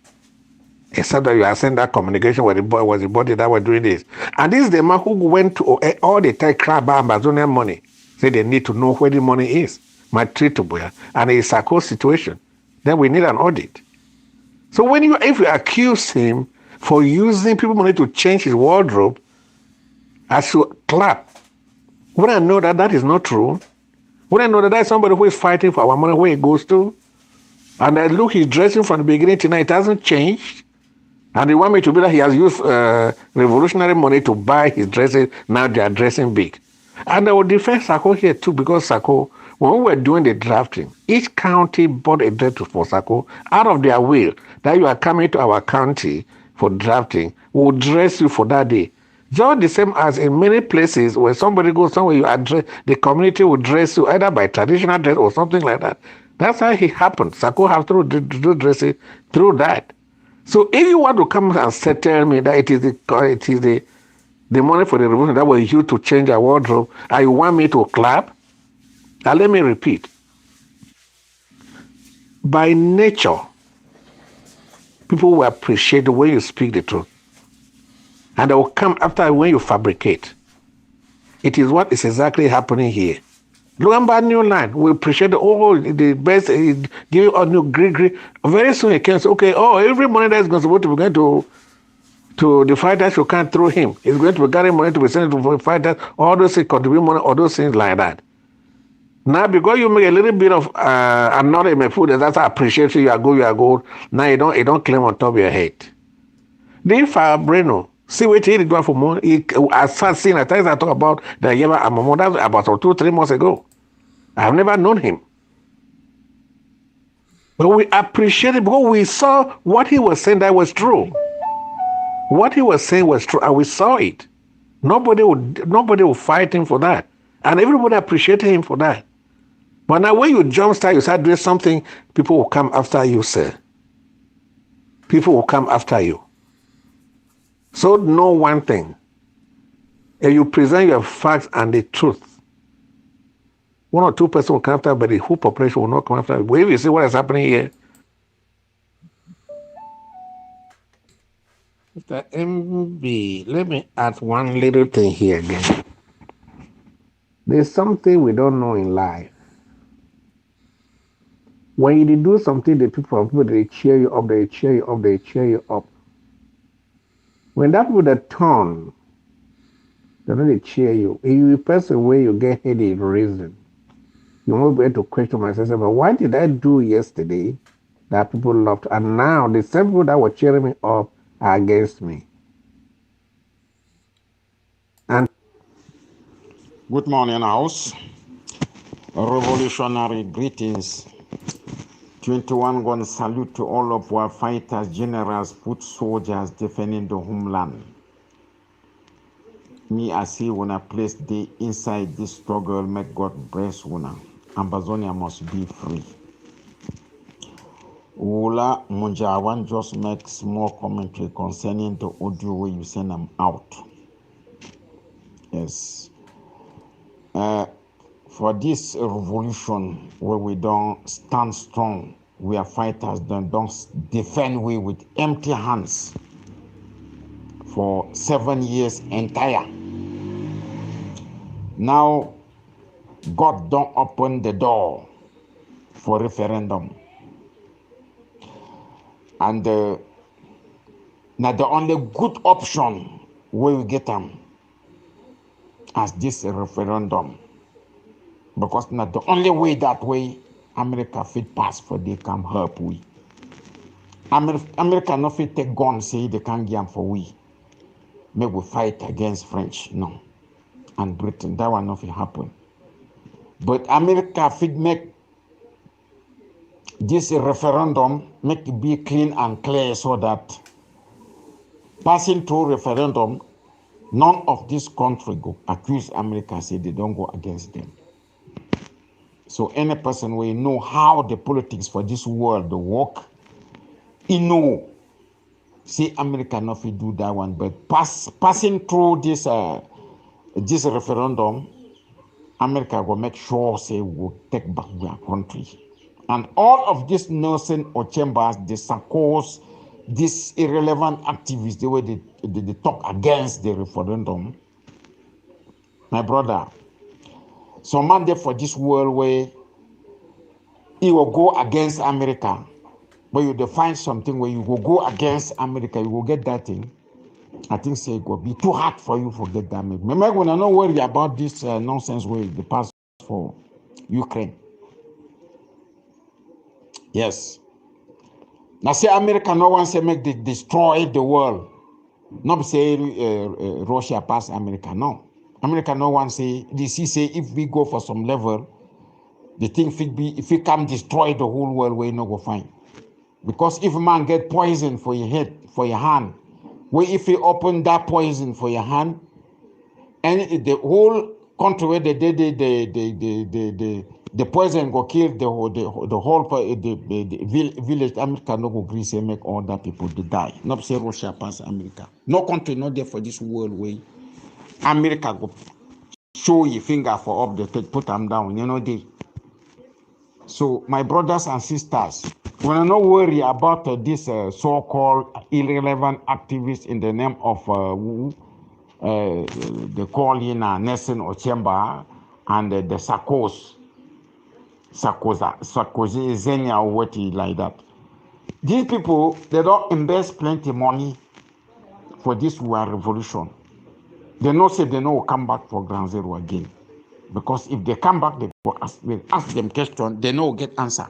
Except that you are sending that communication where the boy was the body that were doing this. And this is the man who went to all the time crap about Ambazonian money. Say they need to know where the money is. My treat to Biya. And it's a cold situation. Then we need an audit. So when if you accuse him for using people money to change his wardrobe, I should clap. When I know that that is not true, when I know that that's somebody who is fighting for our money where it goes to, and I look he's dressing from the beginning to now, it hasn't changed. And they want me to be that he has used revolutionary money to buy his dresses. Now they are dressing big. And I will defend Sako here too, because Sako, when we were doing the drafting, each county bought a dress for Sako out of their will that you are coming to our county for drafting. We will dress you for that day. Just the same as in many places where somebody goes somewhere, you address, the community will dress you either by traditional dress or something like that. That's how it happened. Sako have to do dressing through that. So if you want to come and tell me that it is the money for the revolution that was used to change our wardrobe, and you want me to clap, now let me repeat. By nature, people will appreciate the way you speak the truth. And they will come after when you fabricate. It is what is exactly happening here. Look at New Line. We appreciate the best, give you a new green. Very soon he can say, okay, every money that is supposed to be going to the fighters, you can't throw him. He's going to be getting money to be sent to the fighters, all those things, contribute money, all those things like that. Now, because you make a little bit of another food, that's appreciation, you are good. Now you don't claim on top of your head. Then Breno, see what he did for more. I start seeing at times I talk about the Yeva Amamo, that was about 2-3 months ago. I've never known him. But we appreciate it because we saw what he was saying that was true. What he was saying was true, and we saw it. Nobody would fight him for that. And everybody appreciated him for that. But now when you jumpstart, you start doing something, people will come after you, sir. People will come after you. So know one thing. If you present your facts and the truth, 1 or 2 persons will come after, but the whole population will not come after. But if you see what is happening here, Mr. MB, let me add one little thing here again. There's something we don't know in life. When you do something, the people they cheer you up, they cheer you up, they cheer you up. When that would turn, they don't cheer you. If you pass away, you get headache reason. You won't be able to question myself, but why did I do yesterday that people loved? And now the same people that were cheering me up are against me. And good morning, House. Revolutionary greetings. 21 gun salute to all of our fighters, generals, foot soldiers defending the homeland. Me, I see when I place the inside this struggle, make God bless una. Ambazonia must be free. Ula Munjawan just make small commentary concerning the audio where you send them out. Yes. For this revolution where we don't stand strong, we are fighters, don't defend we with empty hands for 7 years entire. Now, God don't open the door for referendum. And now the only good option where we get them as this referendum. Because not the only way that way America fit pass for they can help we. America not fit take gun say they can give for we. Make we fight against French, no. And Britain, that one not fit happen. But America fit make this referendum make it be clean and clear so that passing through referendum, none of this country go accuse America say they don't go against them. So any person will know how the politics for this world work, he know. See, America not fit do that one, but passing through this referendum, America will make sure say will take back their country. And all of this nursing or chambers, the circles, these irrelevant activists, the way they talk against the referendum. My brother, some man there for this world where he will go against America, where you define something where you will go against America, you will get that thing. I think say it will be too hard for you to get that. Remember when I not worry about this nonsense where the pass for Ukraine. Yes. Now say America no one say make they destroy the world. Not say Russia pass America, no. America no one say, DC say if we go for some level, the thing fit be, if we come destroy the whole world, we no go find. Because if man get poison for your head, for your hand, where if you open that poison for your hand, and the whole country where the poison go kill the whole village, America no go agree say make all that people to die. Not say Russia pass America. No country not there for this world way. America go show your finger for up the thing, put them down, you know they. So my brothers and sisters, when I not worry about this so-called irrelevant activists in the name of the calling Nelson Ochemba and the Sarkozy, Zenia or what like that. These people, they don't invest plenty money for this war revolution. They know say they know come back for ground zero again. Because if they come back, they will ask them question, they know get answer.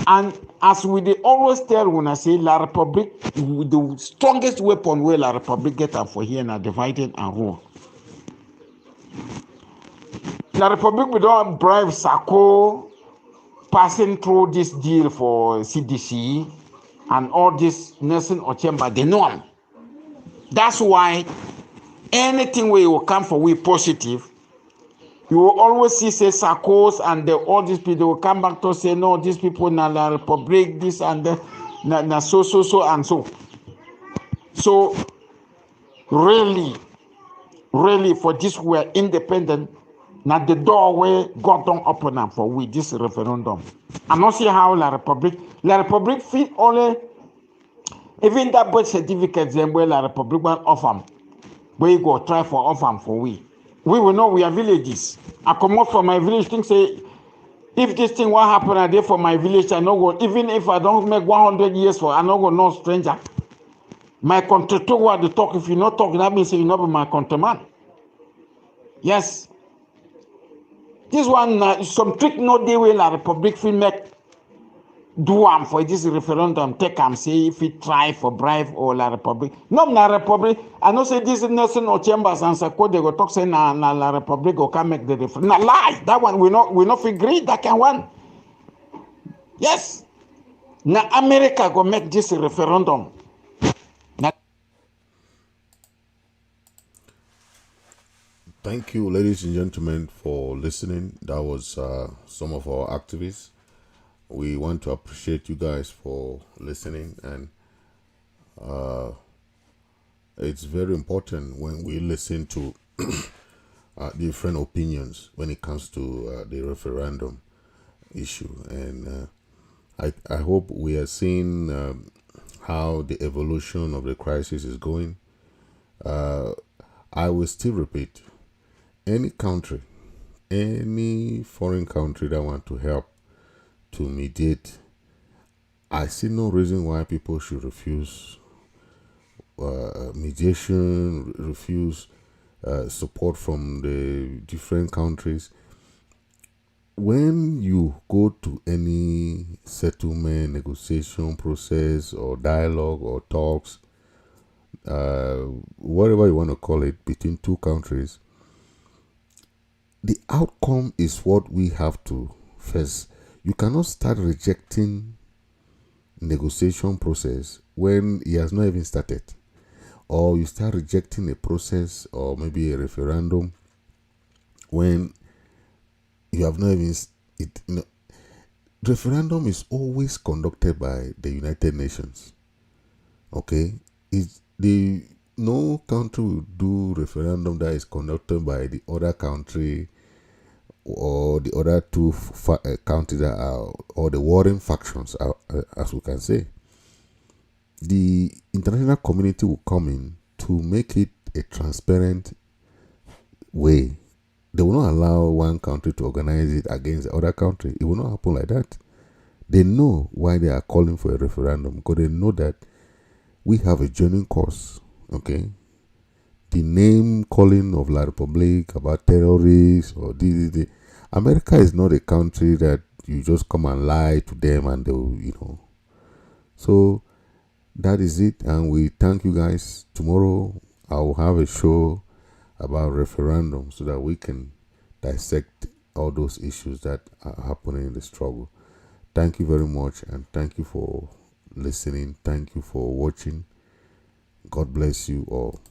And as we always tell when I say La République, the strongest weapon where La République get up for here now divided and rule. La République we don't bribe Sarko passing through this deal for CDC and all this Nelson Ochemba, they know them. That's why anything where you will come for we positive, you will always see say Sarkozy and all these people will come back to say no, these people na La République, this and that, na so and so. So really for this we are independent. Now the doorway God don't open up for we this referendum. I not see how La République fit only Even that birth certificate, then where la Republic one offer, where you go try for offer for we. We will know we are villages. I come out from my village, think say, if this thing will happen a day for my village, I know go, even if I don't make 100 years for, I know go no stranger. My country talk what they talk. If you not talk, that means you not be my countryman. Yes. This one, some trick no day where la Republic will make do for this referendum, take am say if it try for bribe or la Republic. No, na Republic. I know say this Nelson or Chambers and Sako, they go talk say na la Republic or can make the referendum. Na lie. That one we not agree. That can one. Yes. Na America go make this referendum. Thank you, ladies and gentlemen, for listening. That was some of our activists. We want to appreciate you guys for listening, and it's very important when we listen to different opinions when it comes to the referendum issue. And I hope we are seeing how the evolution of the crisis is going. I will still repeat, any country, any foreign country that want to help to mediate, I see no reason why people should refuse mediation, refuse support from the different countries. When you go to any settlement, negotiation process, or dialogue, or talks, whatever you want to call it, between two countries, the outcome is what we have to face. You cannot start rejecting negotiation process when it has not even started, or you start rejecting a process or maybe a referendum when you have not even referendum is always conducted by the United Nations. Okay, no country will do referendum that is conducted by the other country or the other two countries that are, or the warring factions, as we can say. The international community will come in to make it a transparent way. They will not allow one country to organize it against the other country. It will not happen like that. They know why they are calling for a referendum, because they know that we have a joining cause. Okay, the name calling of La République about terrorists or this. America is not a country that you just come and lie to them and they'll, So that is it, and we thank you guys. Tomorrow I will have a show about referendum so that we can dissect all those issues that are happening in the struggle. Thank you very much, and thank you for listening. Thank you for watching. God bless you all.